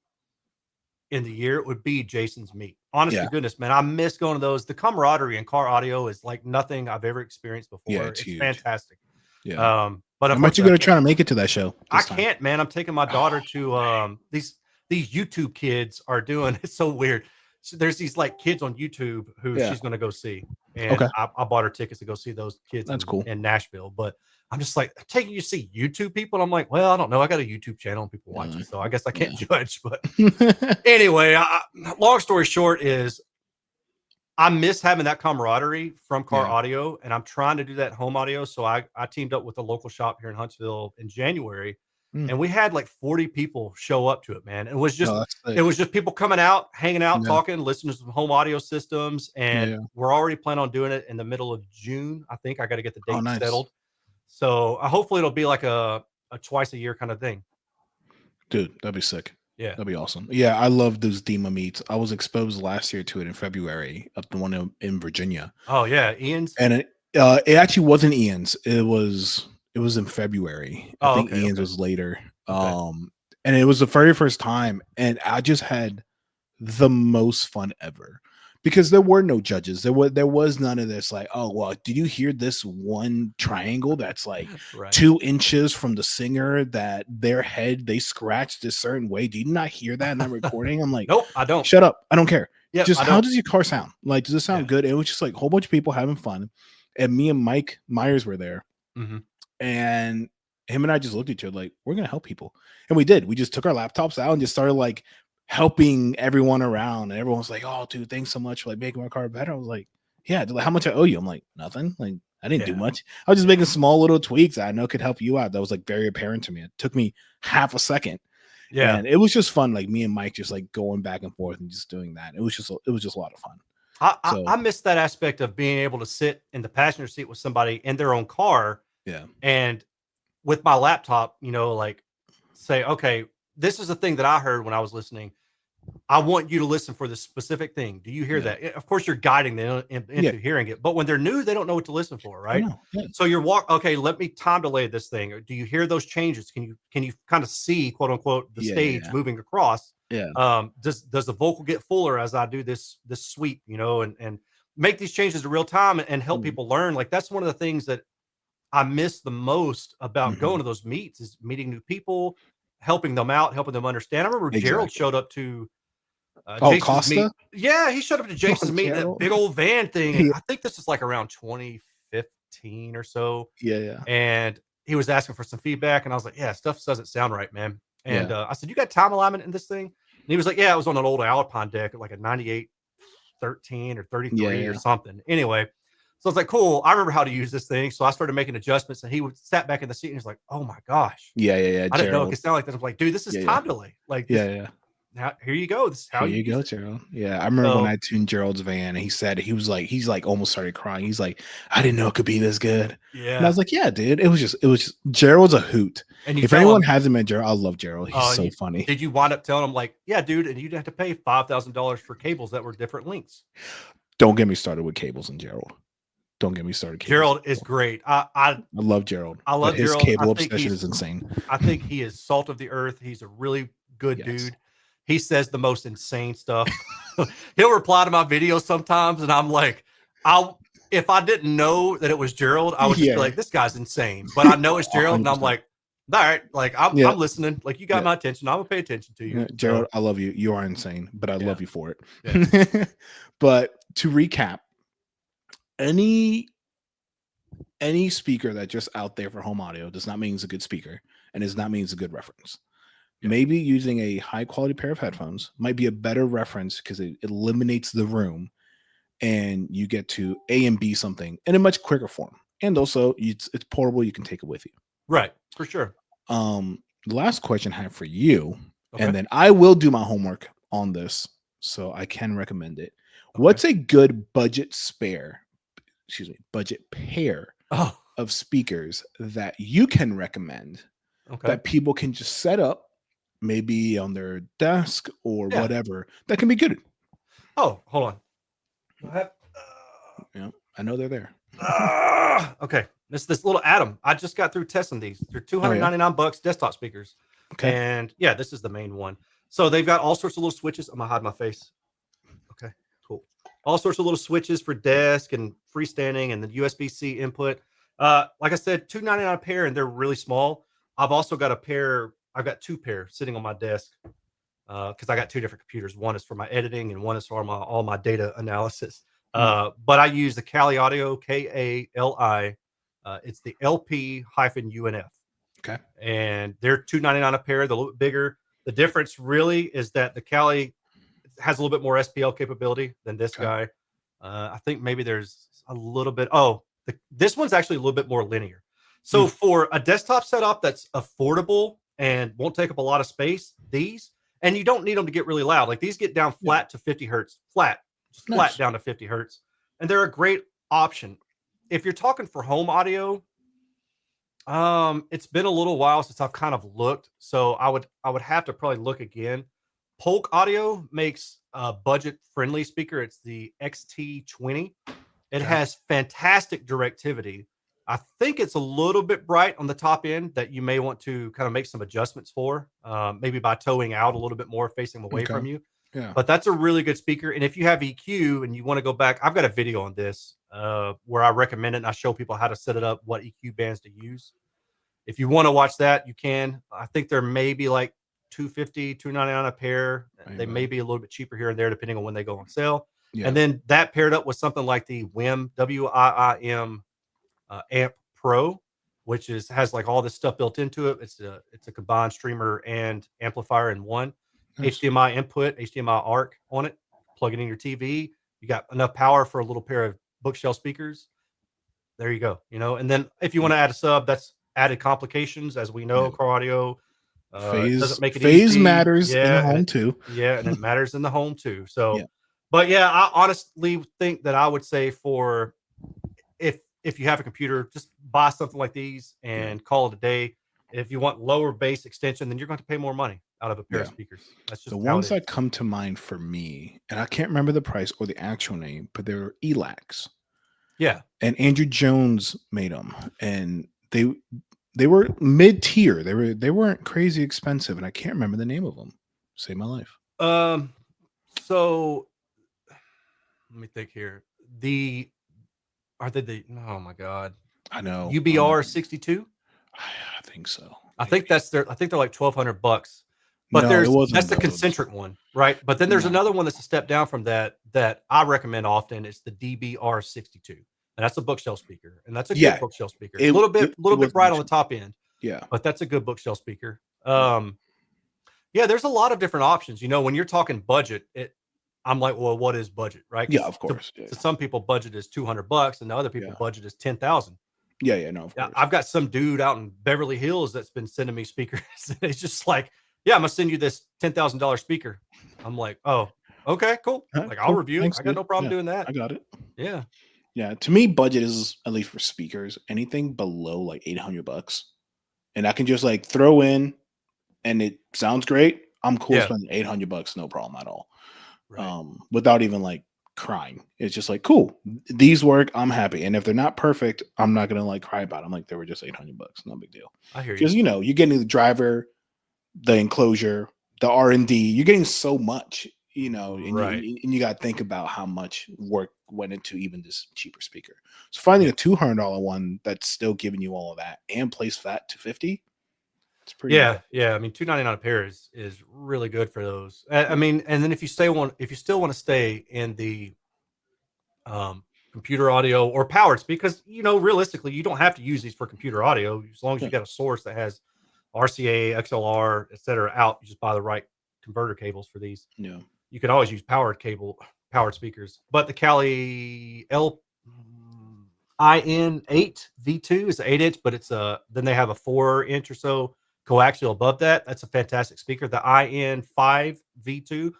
in the year, it would be Jason's meet. Honest to goodness, man, I miss going to those. The camaraderie in car audio is like nothing I've ever experienced before. Yeah, it's huge. Fantastic. Yeah. But how much you gonna try to make it to that show? I can't, man. I'm taking my daughter to these YouTube kids are doing. It's so weird. So there's these like kids on YouTube who she's gonna go see, and I bought her tickets to go see those kids. That's cool in Nashville. But I'm just like taking you to see YouTube people. And I'm like, well, I don't know. I got a YouTube channel and people watch it, so I guess I can't judge. But anyway, long story short is I miss having that camaraderie from car audio, and I'm trying to do that home audio. So I teamed up with a local shop here in Huntsville in January, and we had like 40 people show up to it, man. It was just people coming out, hanging out, talking, listening to some home audio systems, and we're already planning on doing it in the middle of June. I think I got to get the date settled. So hopefully it'll be like a twice a year kind of thing. Dude, that'd be sick. Yeah, that'd be awesome. Yeah, I love those DEMA meets. I was exposed last year to it in February, up the one in Virginia. Oh yeah, Ian's. And it actually wasn't Ian's. It was in February. I think Ian's was later. And it was the very first time, and I just had the most fun ever. Because there were no judges. There was none of this like, oh, well, did you hear this one triangle that's like 2 inches from the singer that their head, they scratched a certain way? Did you not hear that in that recording? I'm like, nope, I don't. Shut up. I don't care. Yeah, just how does your car sound? Like, does it sound good? It was just like a whole bunch of people having fun. And me and Mike Myers were there. And him and I just looked at each other like, we're going to help people. And we did. We just took our laptops out and just started like helping everyone around, and everyone's like, oh dude, thanks so much for like making my car better. I was like, yeah, like, how much I owe you? I'm like, nothing. Like, I didn't do much. I was just making small little tweaks that I know could help you out. That was like very apparent to me. It took me half a second. Yeah, and it was just fun, like me and Mike just like going back and forth and just doing that. It was just a lot of fun. I miss that aspect of being able to sit in the passenger seat with somebody in their own car, and with my laptop, like say, okay, this is the thing that I heard when I was listening. I want you to listen for this specific thing. Do you hear that? Of course, you're guiding them into hearing it. But when they're new, they don't know what to listen for, right? So you're okay, let me time delay this thing. Or do you hear those changes? Can you kind of see, quote unquote, the stage moving across? Does the vocal get fuller as I do this sweep, and make these changes in real time and help people learn? Like, that's one of the things that I miss the most about going to those meets is meeting new people, helping them out, helping them understand. I remember Gerald showed up to Jason's Costa? meet. Yeah, he showed up to Jason's meet in that big old van thing. And I think this is like around 2015 or so. Yeah. And he was asking for some feedback, and I was like, yeah, stuff doesn't sound right, man. And I said, you got time alignment in this thing? And he was like, yeah, it was on an old Alpine deck, like a 9813 or 33 or something. Anyway, so I was like, cool. I remember how to use this thing. So I started making adjustments, and he sat back in the seat and he's like, oh my gosh. Yeah. I didn't know it could sound like that. I was like, dude, this is time delay. Like, now, here you go. This is how you go, Gerald. Yeah, I remember when I tuned Gerald's van, and he said he's like almost started crying. He's like, I didn't know it could be this good. Yeah, and I was like, yeah, dude. It was just Gerald's a hoot. And if anyone hasn't met Gerald, I love Gerald. He's so funny. Did you wind up telling him like, yeah, dude, and you'd have to pay $5,000 for cables that were different lengths? Don't get me started with cables and Gerald. Don't get me started. Gerald is great. I love Gerald. I love his Gerald. cable obsession is insane. I think he is salt of the earth. He's a really good dude. He says the most insane stuff. He'll reply to my videos sometimes, and I'm like, if I didn't know that it was Gerald, I would just be like, this guy's insane. But I know it's Gerald, 100%. And I'm like, all right, like I'm listening. Like, you got my attention. I'm gonna pay attention to you. Yeah, Gerald, I love you. You are insane, but I love you for it. Yeah. But to recap, any speaker that just out there for home audio does not mean he's a good speaker, and does not mean it's a good reference. Maybe using a high quality pair of headphones might be a better reference because it eliminates the room, and you get to A and B something in a much quicker form. And also it's portable. You can take it with you. Right. For sure. The last question I have for you, and then I will do my homework on this, so I can recommend it. What's a good budget pair of speakers that you can recommend that people can just set up, maybe on their desk or whatever, that can be good. Oh, hold on. Yeah, I know they're there. Okay, this little Atom. I just got through testing these. They're $299 desktop speakers. Okay. And yeah, this is the main one. So they've got all sorts of little switches. I'm gonna hide my face. Okay, cool. All sorts of little switches for desk and freestanding and the USB-C input. Like I said, $299 a pair, and they're really small. I've also got a pair. I've got 2 pair sitting on my desk because I got 2 different computers. One is for my editing, and one is for all my data analysis. But I use the Kali Audio, KALI. It's the LP-UNF. Okay. And they're $299 a pair. They're a little bit bigger. The difference really is that the Kali has a little bit more SPL capability than this guy. I think maybe there's a little bit. This one's actually a little bit more linear. So for a desktop setup that's affordable and won't take up a lot of space, and you don't need them to get really loud. Like these get down flat to 50 hertz, flat down to 50 hertz. And they're a great option. If you're talking for home audio, it's been a little while since I've kind of looked. So I would have to probably look again. Polk Audio makes a budget-friendly speaker. It's the XT20. It has fantastic directivity. I think it's a little bit bright on the top end that you may want to kind of make some adjustments for, maybe by towing out a little bit more, facing away from you. Yeah. But that's a really good speaker. And if you have EQ and you want to go back, I've got a video on this where I recommend it and I show people how to set it up, what EQ bands to use. If you want to watch that, you can. I think they're maybe like $250, $299 a pair. They may be a little bit cheaper here and there depending on when they go on sale. Yeah. And then that paired up with something like the WIM, WIIM Amp Pro, which has like all this stuff built into it. It's a combined streamer and amplifier in one. Nice. HDMI input, HDMI ARC on it. Plug it in your TV. You got enough power for a little pair of bookshelf speakers. There you go. And then if you want to add a sub, that's added complications, as we know. Car audio doesn't make it phase easy. matters in the home too. Yeah, and it matters in the home too. So, but yeah, I honestly think that I would say for if you have a computer, just buy something like these and call it a day. If you want lower bass extension, then you're going to pay more money out of a pair of speakers. That's just the ones that come to mind for me, and I can't remember the price or the actual name, but they're ELACs. Yeah, and Andrew Jones made them, and they were mid-tier. They weren't crazy expensive, and I can't remember the name of them. Saved my life. So let me think here. Are they oh my god. I know. UBR 62? I think so. I think they're like $1,200. But that's the concentric one, right? But then there's another one that's a step down from that I recommend often. It's the DBR 62. And that's a bookshelf speaker. And that's a good bookshelf speaker. A little bit bright on the top end. Yeah. But that's a good bookshelf speaker. There's a lot of different options. When you're talking budget, I'm like, well, what is budget, right? Yeah, of course. To some people, budget is $200, and to other people, budget is $10,000. Yeah, no, of course. I've got some dude out in Beverly Hills that's been sending me speakers. And it's just like, I'm gonna send you this $10,000 speaker. I'm like, oh, okay, cool. Like, I'll review it. I got no problem doing that. I got it. Yeah. Yeah. To me, budget is, at least for speakers, anything below like $800, and I can just like throw in, and it sounds great. I'm cool spending $800, no problem at all. Right. Without even like crying. It's just like, cool, these work, I'm happy. And if they're not perfect, I'm not gonna like cry about it. I'm like, they were just $800, no big deal. I hear you. Because you're getting the driver, the enclosure, the R&D. You're getting so much, and you got to think about how much work went into even this cheaper speaker. So finding a $200 one that's still giving you all of that and plays flat to 50. It's pretty good. I mean, $299 a pair is really good for those. I mean, and then if you still want to stay in the computer audio or powered, because realistically, you don't have to use these for computer audio as long as you got a source that has RCA, XLR, etc. out. You just buy the right converter cables for these. Yeah, you can always use powered speakers, but the Kali IN8 V2 is an 8-inch, but it's then they have a 4-inch or so coaxial above that. That's a fantastic speaker. The IN5 V2,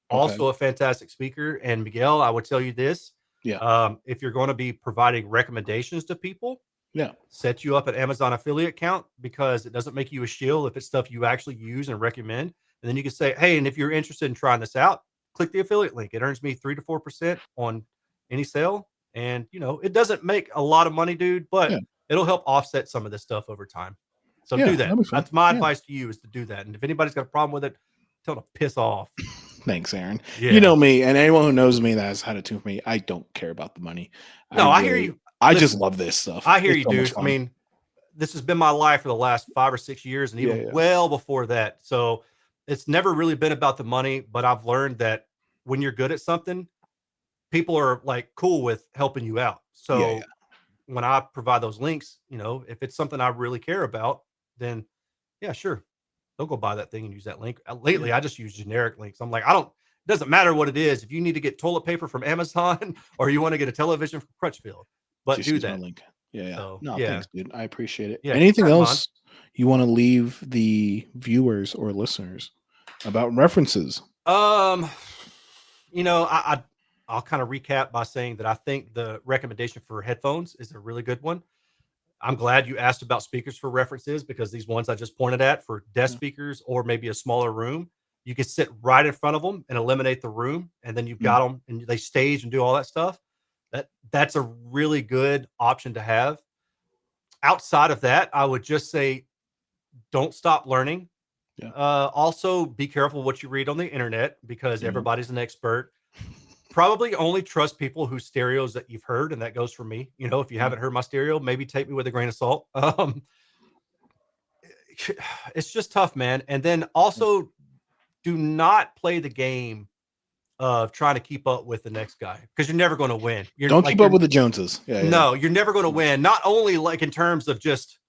also a fantastic speaker. And Miguel, I would tell you this: if you're going to be providing recommendations to people, Yeah. Set you up an Amazon affiliate account, because it doesn't make you a shill if it's stuff you actually use and recommend. And then you can say, hey, and if you're interested in trying this out, click the affiliate link. It earns me 3 to 4% on any sale. And, it doesn't make a lot of money, dude, but Yeah. it'll help offset some of this stuff over time. So Yeah, do that. that'd be fun. That's my Yeah. advice to you, is to do that. And if anybody's got a problem with it, tell them to piss off. Thanks, Aaron. Yeah. You know me, and anyone who knows me that has had it too for me, I don't care about the money. No, I hear you. I Listen, just love this stuff. I hear It's you, so much dude. I fun. mean, this has been my life for the last 5 or 6 years, and even well before that. So it's never really been about the money, but I've learned that when you're good at something, people are like cool with helping you out. So when I provide those links, if it's something I really care about, then yeah, sure, they'll go buy that thing and use that link. Lately, I just use generic links. I'm like, it doesn't matter what it is. If you need to get toilet paper from Amazon or you want to get a television from Crutchfield, but just do use my that. link. Yeah. So, no, thanks, dude. I appreciate it. Yeah, Anything else you want to leave the viewers or listeners about references? I'll kind of recap by saying that I think the recommendation for headphones is a really good one. I'm glad you asked about speakers for references, because these ones I just pointed at for desk speakers or maybe a smaller room, you can sit right in front of them and eliminate the room, and then you've got them and they stage and do all that stuff. That's a really good option to have. Outside of that, I would just say don't stop learning. Yeah. Also, be careful what you read on the internet, because everybody's an expert. Probably only trust people whose stereos that you've heard, and that goes for me. If you haven't heard my stereo, maybe take me with a grain of salt. It's just tough, man. And then also, do not play the game of trying to keep up with the next guy, because you're never going to win. Don't keep up with the Joneses. No, you're never going to win. Not only like in terms of just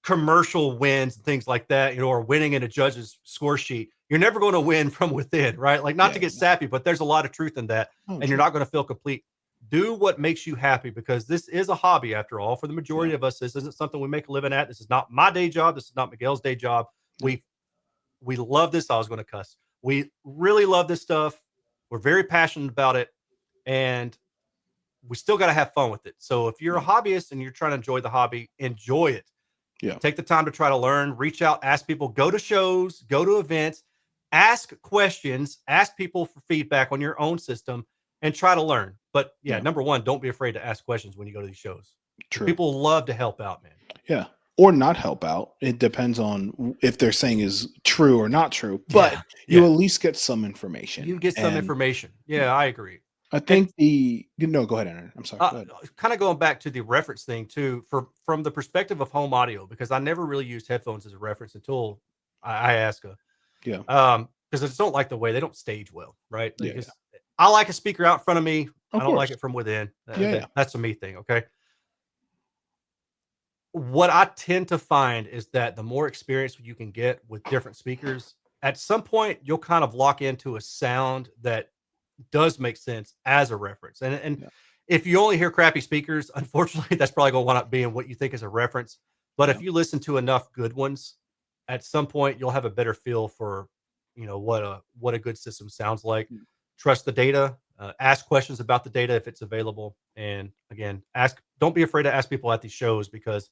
commercial wins and things like that, or winning in a judge's score sheet. You're never going to win from within, right? Like, not to get sappy, but there's a lot of truth in that, and you're not going to feel complete. Do what makes you happy, because this is a hobby after all. For the majority of us, this isn't something we make a living at. This is not my day job. This is not Miguel's day job. We love this. I was going to cuss. We really love this stuff. We're very passionate about it, and we still got to have fun with it. So if you're a hobbyist and you're trying to enjoy the hobby, enjoy it. Yeah. Take the time to try to learn, reach out, ask people, go to shows, go to events, ask questions, ask people for feedback on your own system, and try to learn. But number one, don't be afraid to ask questions when you go to these shows. True. People love to help out, man. Yeah. Or not help out. It depends on if they're saying is true or not true, but you at least get some information. You get some information. Yeah, I agree. I think go ahead, Aaron. I'm sorry. Go ahead. Kind of going back to the reference thing too, from the perspective of home audio, because I never really used headphones as a reference until I asked her. Yeah. Because I just don't like the way they don't stage well, right? I like a speaker out in front of me. I don't like it from within. That's a me thing. Okay. What I tend to find is that the more experience you can get with different speakers, at some point you'll kind of lock into a sound that does make sense as a reference. And if you only hear crappy speakers, unfortunately, that's probably going to wind up being what you think is a reference. But if you listen to enough good ones, at some point you'll have a better feel for, what a good system sounds like. Trust the data, ask questions about the data if it's available. And again, don't be afraid to ask people at these shows, because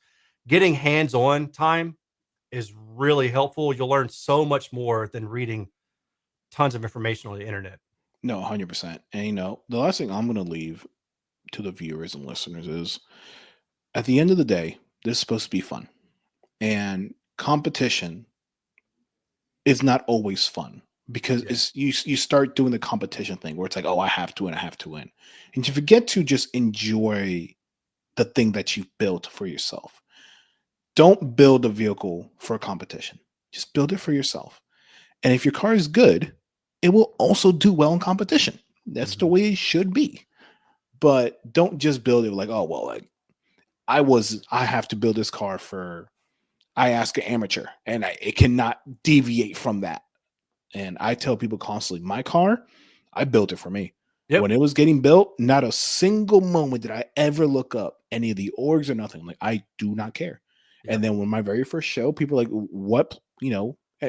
getting hands-on time is really helpful. You'll learn so much more than reading tons of information on the internet. No, 100%. And the last thing I'm going to leave to the viewers and listeners is, at the end of the day, this is supposed to be fun, and competition is not always fun, because you start doing the competition thing where it's like, oh, I have to win, and you forget to just enjoy the thing that you've built for yourself. Don't build a vehicle for a competition. Just build it for yourself. And if your car is good, it will also do well in competition. That's the way it should be. But don't just build it like, oh, well, like I have to build this car I ask an amateur, and it cannot deviate from that. And I tell people constantly, my car, I built it for me. Yep. When it was getting built, not a single moment did I ever look up any of the orgs or nothing. Like, I do not care. Yep. And then when my very first show, people were like, what,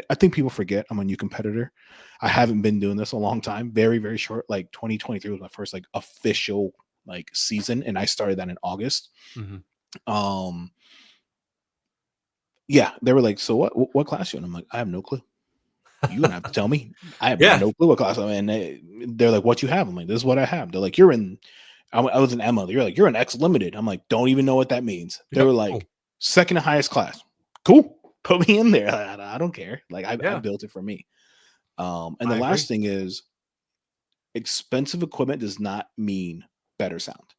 I think people forget I'm a new competitor. I haven't been doing this a long time. Very, very short. Like 2023 was my first like official like season, and I started that in August. Yeah, they were like, so what class you in? I'm like, I have no clue. You're gonna have to tell me. I have Yeah. no clue what class I'm in. And they're like, what you have? I'm like, this is what I have. They're like, you're in, I was in Emma. You're like, you're in X limited. I'm like, don't even know what that means. They Yep. were like, Cool. second highest class. Cool. Put me in there. I don't care. Like I built it for me. And the last thing is expensive equipment does not mean better sound.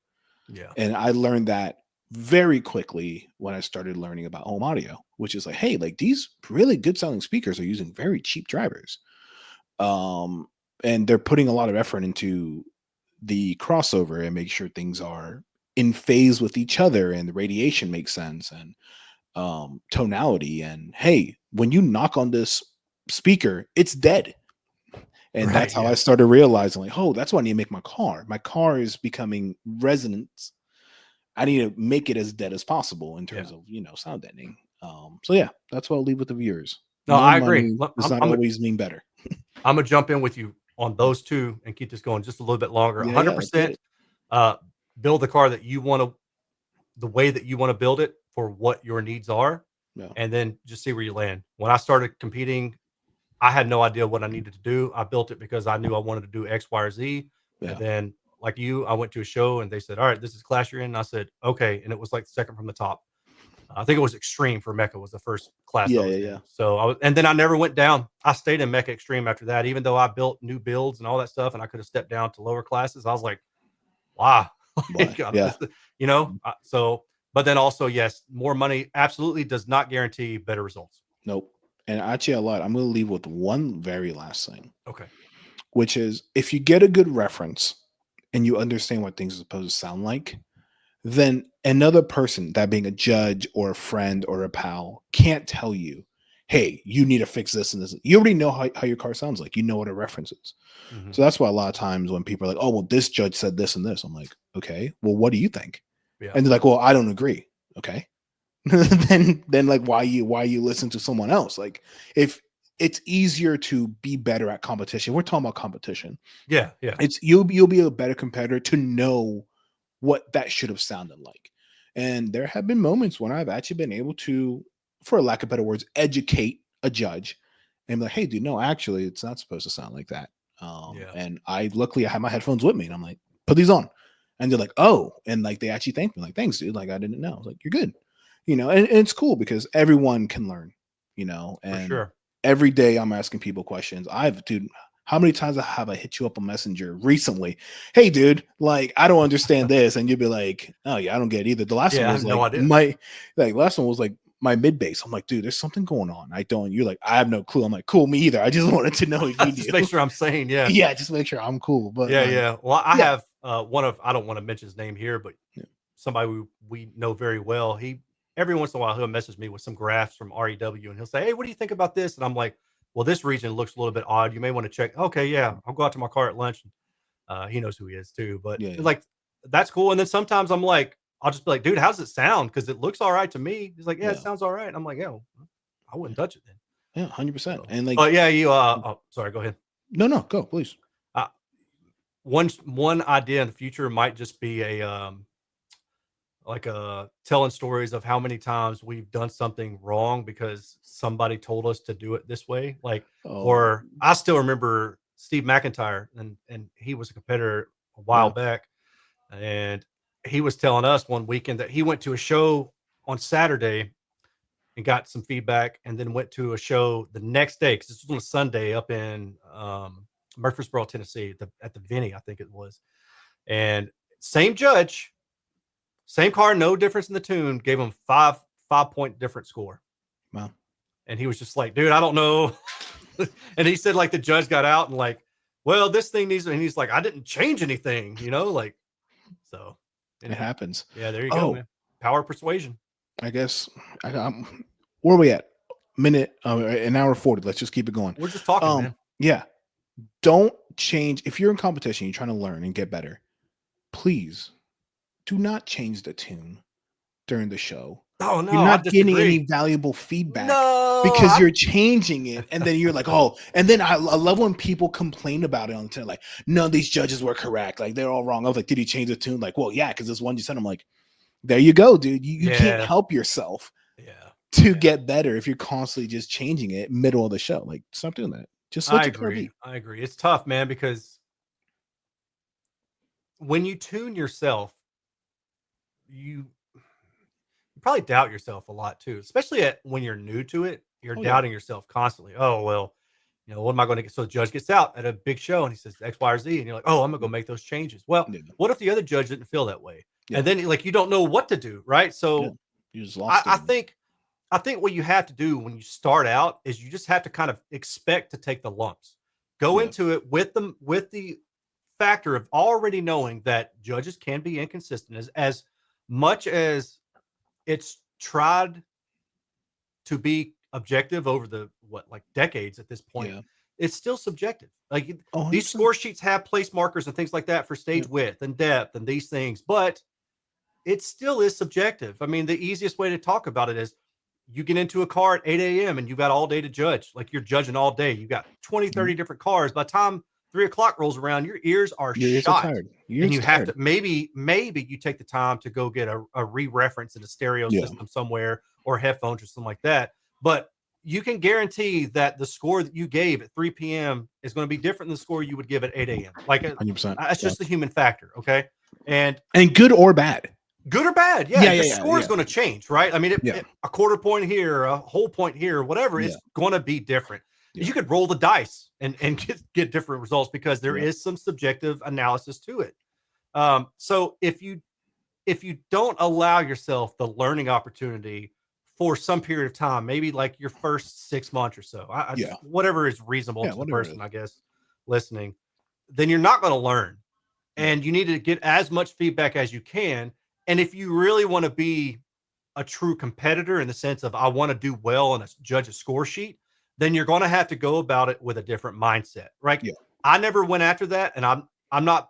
Yeah. And I learned that very quickly when I started learning about home audio, which is like, hey, like these really good sounding speakers are using very cheap drivers. And they're putting a lot of effort into the crossover and make sure things are in phase with each other and the radiation makes sense and tonality. And hey, when you knock on this speaker, it's dead. And that's how I started realizing, like, oh, that's why I need to make my car. My car is becoming resonance. I need to make it as dead as possible in terms of, sound deadening. So yeah, that's what I'll leave with the viewers. No, I agree. Does not always mean better. I'm gonna jump in with you on those two and keep this going just a little bit longer. 100%. Build the car that you want to, the way that you want to build it for what your needs are, and then just see where you land. When I started competing, I had no idea what I needed to do. I built it because I knew I wanted to do X, Y, or Z. And then, like you, I went to a show and they said, all right, this is class you're in. And I said, okay. And it was like the second from the top. I think it was Extreme for Mecca was the first class I was in. So and then I never went down. I stayed in Mecca Extreme after that, even though I built new builds and all that stuff. And I could have stepped down to lower classes. I was like, wow. So, but then also, yes, more money absolutely does not guarantee better results. Nope. And actually, I'm going to leave with one very last thing. Okay. Which is, if you get a good reference and you understand what things are supposed to sound like, then another person, that being a judge or a friend or a pal, can't tell you, hey, you need to fix this and this. You already know how your car sounds like. You know what a reference is. Mm-hmm. So that's why a lot of times when people are like, oh, well, this judge said this and this, I'm like, okay, well, what do you think? Yeah. And they're like, well, I don't agree. Okay. then like, why you listen to someone else? Like, if it's easier to be better at competition, we're talking about competition. Yeah. It's you'll be a better competitor to know what that should have sounded like. And there have been moments when I've actually been able to, for lack of better words, educate a judge and be like, hey, dude, no, actually, it's not supposed to sound like that. And luckily I had my headphones with me and I'm like, put these on. And they're like, oh, and like, they actually thanked me, like, thanks, dude. Like, I didn't know. I was like, you're good. And it's cool because everyone can learn, and for sure. Every day I'm asking people questions. Dude, how many times have I hit you up on Messenger recently? Hey, dude, like, I don't understand this. And you'd be like, oh yeah, I don't get it either. The last one was last one was like my mid bass. I'm like, dude, there's something going on. You're like, I have no clue. I'm like, cool, me either. I just wanted to know if you just make sure I'm sane. Yeah. Yeah. Just make sure I'm cool. But Well, I have I don't want to mention his name here, but somebody we know very well. Every once in a while, he'll message me with some graphs from REW and he'll say, hey, what do you think about this? And I'm like, well, this region looks a little bit odd. You may want to check. Okay, yeah, I'll go out to my car at lunch. He knows who he is too, but like, that's cool. And then sometimes I'm like, I'll just be like, dude, how's it sound? Because it looks all right to me. He's like, yeah, it sounds all right. And I'm like, yeah, I wouldn't touch it then. Yeah, 100%. And like, but yeah, you. Sorry, go ahead. No, go, please. One idea in the future might just be telling stories of how many times we've done something wrong because somebody told us to do it this way. Or I still remember Steve McIntyre, and he was a competitor a while back, and he was telling us one weekend that he went to a show on Saturday and got some feedback, and then went to a show the next day because this was on a Sunday up in Murfreesboro, Tennessee, at the Vinny, I think it was, and same judge. Same car, no difference in the tune. Gave him 5-point different score. Wow. And he was just like, dude, I don't know. And he said, like, the judge got out and like, well, this thing needs, and he's like, I didn't change anything, like, so. It happens. Yeah, there you go, man. Power of persuasion. I guess. Where are we at? An hour 40. Let's just keep it going. We're just talking, man. Yeah. Don't change. If you're in competition, you're trying to learn and get better, please do not change the tune during the show. Oh no, you're not getting any valuable feedback because you're changing it, and then you're like, oh. And then I love when people complain about it on the internet, like, no, these judges were correct, like they're all wrong. I was like, did you change the tune? Like, well, yeah, because this one you said. I'm like, There you go, dude. You can't Yeah. help yourself Yeah. to get better if you're constantly just changing it middle of the show. Like, stop doing that. Just let I your car agree. be. I agree. It's tough, man, because when you tune yourself, you probably doubt yourself a lot too, especially when you're new to it. You're Oh, yeah. doubting yourself constantly. Oh, well, what am I going to get? So the judge gets out at a big show and he says X, Y, or Z. And you're like, oh, I'm going to go make those changes. Well, Yeah. what if the other judge didn't feel that way? Yeah. And then like, you don't know what to do. Right. Yeah. So You just lost I it. think what you have to do when you start out is you just have to kind of expect to take the lumps. Go Yeah. into it with the factor of already knowing that judges can be inconsistent as much as it's tried to be objective over the like decades at this point. Yeah. It's still subjective. Like Oh, these 100%. score sheets have place markers and things like that for stage Yeah. width and depth and these things, but it still is subjective. I mean, the easiest way to talk about it is you get into a car at 8 a.m. and you've got all day to judge. Like you're judging all day. You've got 20, 30 different cars. By the time 3 o'clock rolls around, your ears are Your ears are shot. tired. Your And ears you are have tired. to maybe you take the time to go get a re-reference in a stereo Yeah. system somewhere or headphones or something like that. But you can guarantee that the score that you gave at 3 p.m. is going to be different than the score you would give at 8 a.m. Like 100%. that's just the human factor. Okay. And good or bad. good or bad, Yeah, your yeah, score is yeah. going to change, right? I mean, Yeah. a quarter point here, a whole point here, whatever, Yeah. it's going to be different. Yeah. You could roll the dice and get different results because there Yeah. is some subjective analysis to it. So if you don't allow yourself the learning opportunity for some period of time, maybe like your first 6 months or so, Yeah. whatever is reasonable Yeah, to the whatever it person, is. I guess, listening, then you're not going to learn. Yeah. And you need to get as much feedback as you can. And if you really want to be a true competitor in the sense of I want to do well on a judge a score sheet, then you're going to have to go about it with a different mindset, right? Yeah. I never went after that, and I'm not.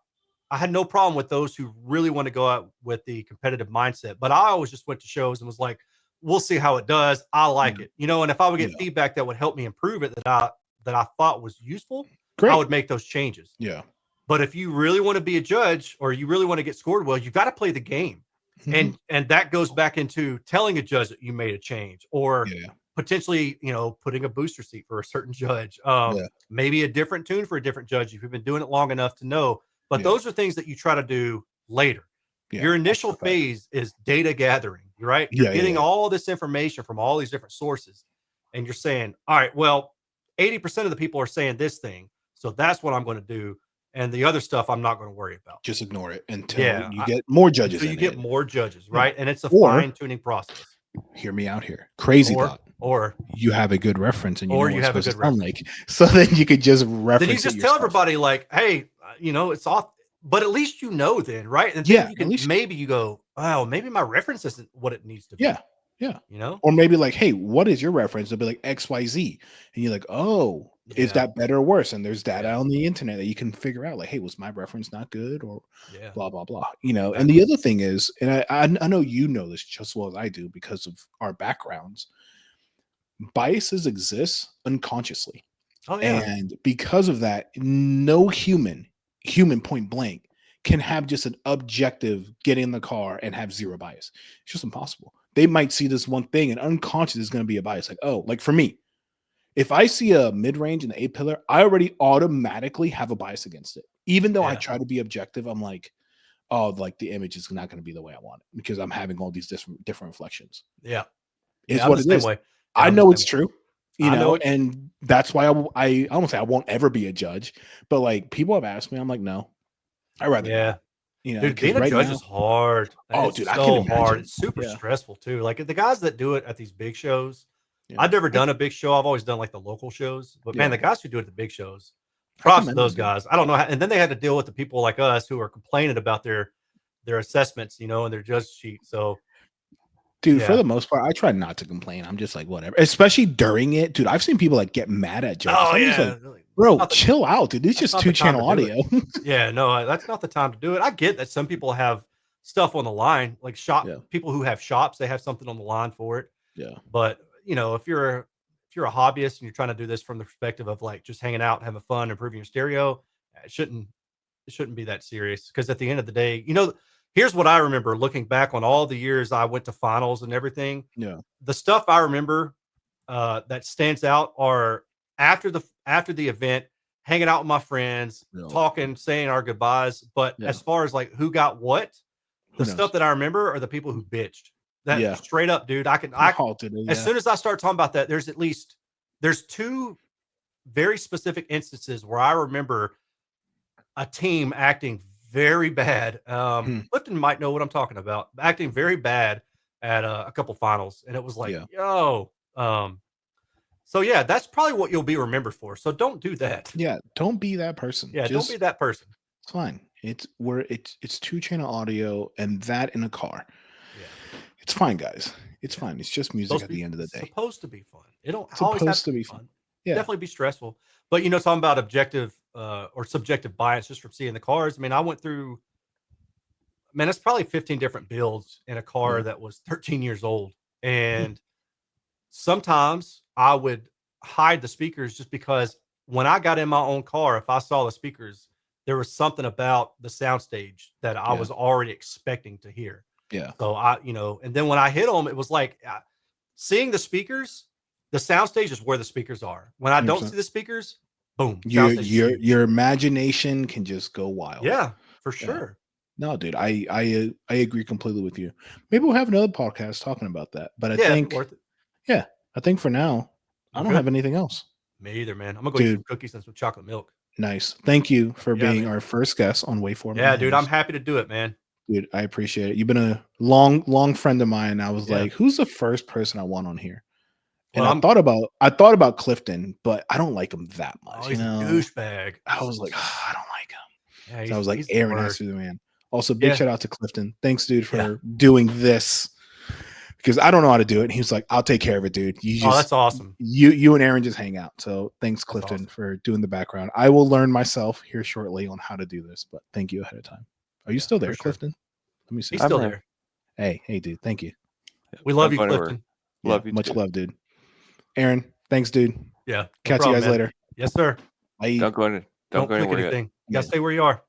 I had no problem with those who really want to go out with the competitive mindset, but I always just went to shows and was like, "We'll see how it does. I like it, And if I would get feedback that would help me improve it, that I thought was useful, Great. I would make those changes. Yeah. But if you really want to be a judge or you really want to get scored well, you've got to play the game. Mhm. And that goes back into telling a judge that you made a change or Yeah. potentially, putting a booster seat for a certain judge. Yeah. Maybe a different tune for a different judge if you've been doing it long enough to know. But Yeah. those are things that you try to do later. Yeah. Your initial phase is data gathering, right? You're Yeah, getting yeah. all this information from all these different sources. And you're saying, all right, well, 80% of the people are saying this thing. So that's what I'm going to do. And the other stuff I'm not going to worry about. Just ignore it until you get more judges. Until you get more judges, right? And it's a Or- fine-tuning process. Hear me out here. Crazy thought. Or you have a good reference and you Or know you what have a it's supposed good to sound like. So then you could just reference then you it just tell yourself. everybody like, hey, it's off. But at least then, right? And Yeah, then you can at least- maybe you go, oh, maybe my reference isn't what it needs to be. Yeah. Or maybe like, hey, what is your reference? They'll be like XYZ. And you're like, oh, is Yeah. that better or worse? And there's data on the internet that you can figure out, like, hey, was my reference not good? Or blah, blah, blah. And the other thing is, and I know you know this just as well as I do because of our backgrounds, biases exist unconsciously. Oh, yeah. And because of that, no human point blank can have just an objective get in the car and have zero bias. It's just impossible. They might see this one thing and unconscious is going to be a bias. Like, oh, like for me, if I see a mid-range and an A-pillar, I already automatically have a bias against it. Even though I try to be objective, I'm like, oh, like the image is not going to be the way I want it because I'm having all these different reflections. Yeah. It's what it is. Way. I know it's true. I know and that's why I won't say I won't ever be a judge, but like people have asked me, I'm like, no, I'd rather not. Dude, being a judge is hard. Oh, it's dude, so I can imagine. hard. It's super stressful too. Like the guys that do it at these big shows, I've never done a big show. I've always done like the local shows, but man, the guys who do it at the big shows, props to those guys. I don't know how, and then they had to deal with the people like us who are complaining about their assessments, and their judge sheet. So, dude, for the most part, I try not to complain. I'm just like, whatever. Especially during it, dude. I've seen people like get mad at judges. Oh, I'm just like, bro, chill out, dude. It's just 2-channel audio. Yeah, no, that's not the time to do it. I get that some people have stuff on the line, like people who have shops, they have something on the line for it. Yeah. But if you're a hobbyist and you're trying to do this from the perspective of like just hanging out, having fun, improving your stereo, it shouldn't be that serious. Because at the end of the day, here's what I remember looking back on all the years I went to finals and everything. Yeah. The stuff I remember that stands out are after the event, hanging out with my friends, talking, saying our goodbyes. But as far as like who got what, the stuff that I remember are the people who bitched. That straight up, dude. As soon as I start talking about that, there's two very specific instances where I remember a team acting very bad. Clifton might know what I'm talking about. Acting very bad at a couple finals, and it was like, yo. So yeah, that's probably what you'll be remembered for. So don't do that. Yeah, don't be that person. Yeah, don't be that person. It's fine. It's 2-channel audio and that in a car. Yeah, it's fine, guys. It's fine. It's just music at the end of the day. Supposed to be fun. It don't it's always have supposed to be fun. Yeah, definitely be stressful. But talking about objective or subjective bias just from seeing the cars. I mean, I went through. Man, it's probably 15 different builds in a car that was 13 years old, and sometimes I would hide the speakers just because when I got in my own car, if I saw the speakers, there was something about the soundstage that I was already expecting to hear. Yeah. So and then when I hit them, it was like seeing the speakers, the soundstage is where the speakers are. When I 100%. Don't see the speakers, boom. Your imagination can just go wild. Yeah, for sure. No, dude, I agree completely with you. Maybe we'll have another podcast talking about that. But I think worth it. Yeah, I think for now, I don't have anything else. Me either, man. I'm gonna go eat some cookies and some chocolate milk. Nice. Thank you for being our first guest on WaveForm. Yeah, dude, I'm happy to do it, man. Dude, I appreciate it. You've been a long friend of mine. I was like, who's the first person I want on here? And I thought about Clifton, but I don't like him that much. Oh, he's a douchebag. I was like, I don't like him. Yeah, so I was like, Aaron has to be the man. Also, big shout out to Clifton. Thanks, dude, for doing this. Because I don't know how to do it. And he was like, I'll take care of it, dude. That's awesome. You and Aaron just hang out. So thanks, Clifton, for doing the background. I will learn myself here shortly on how to do this, but thank you ahead of time. Are you still there, Clifton? Let me see. He's still there. Hey, dude. Thank you. We love you, Clifton. Love you. Much love, dude. Aaron, thanks, dude. Yeah. Catch you guys later. Yes, sir. Bye. Don't go anywhere. You gotta stay where you are.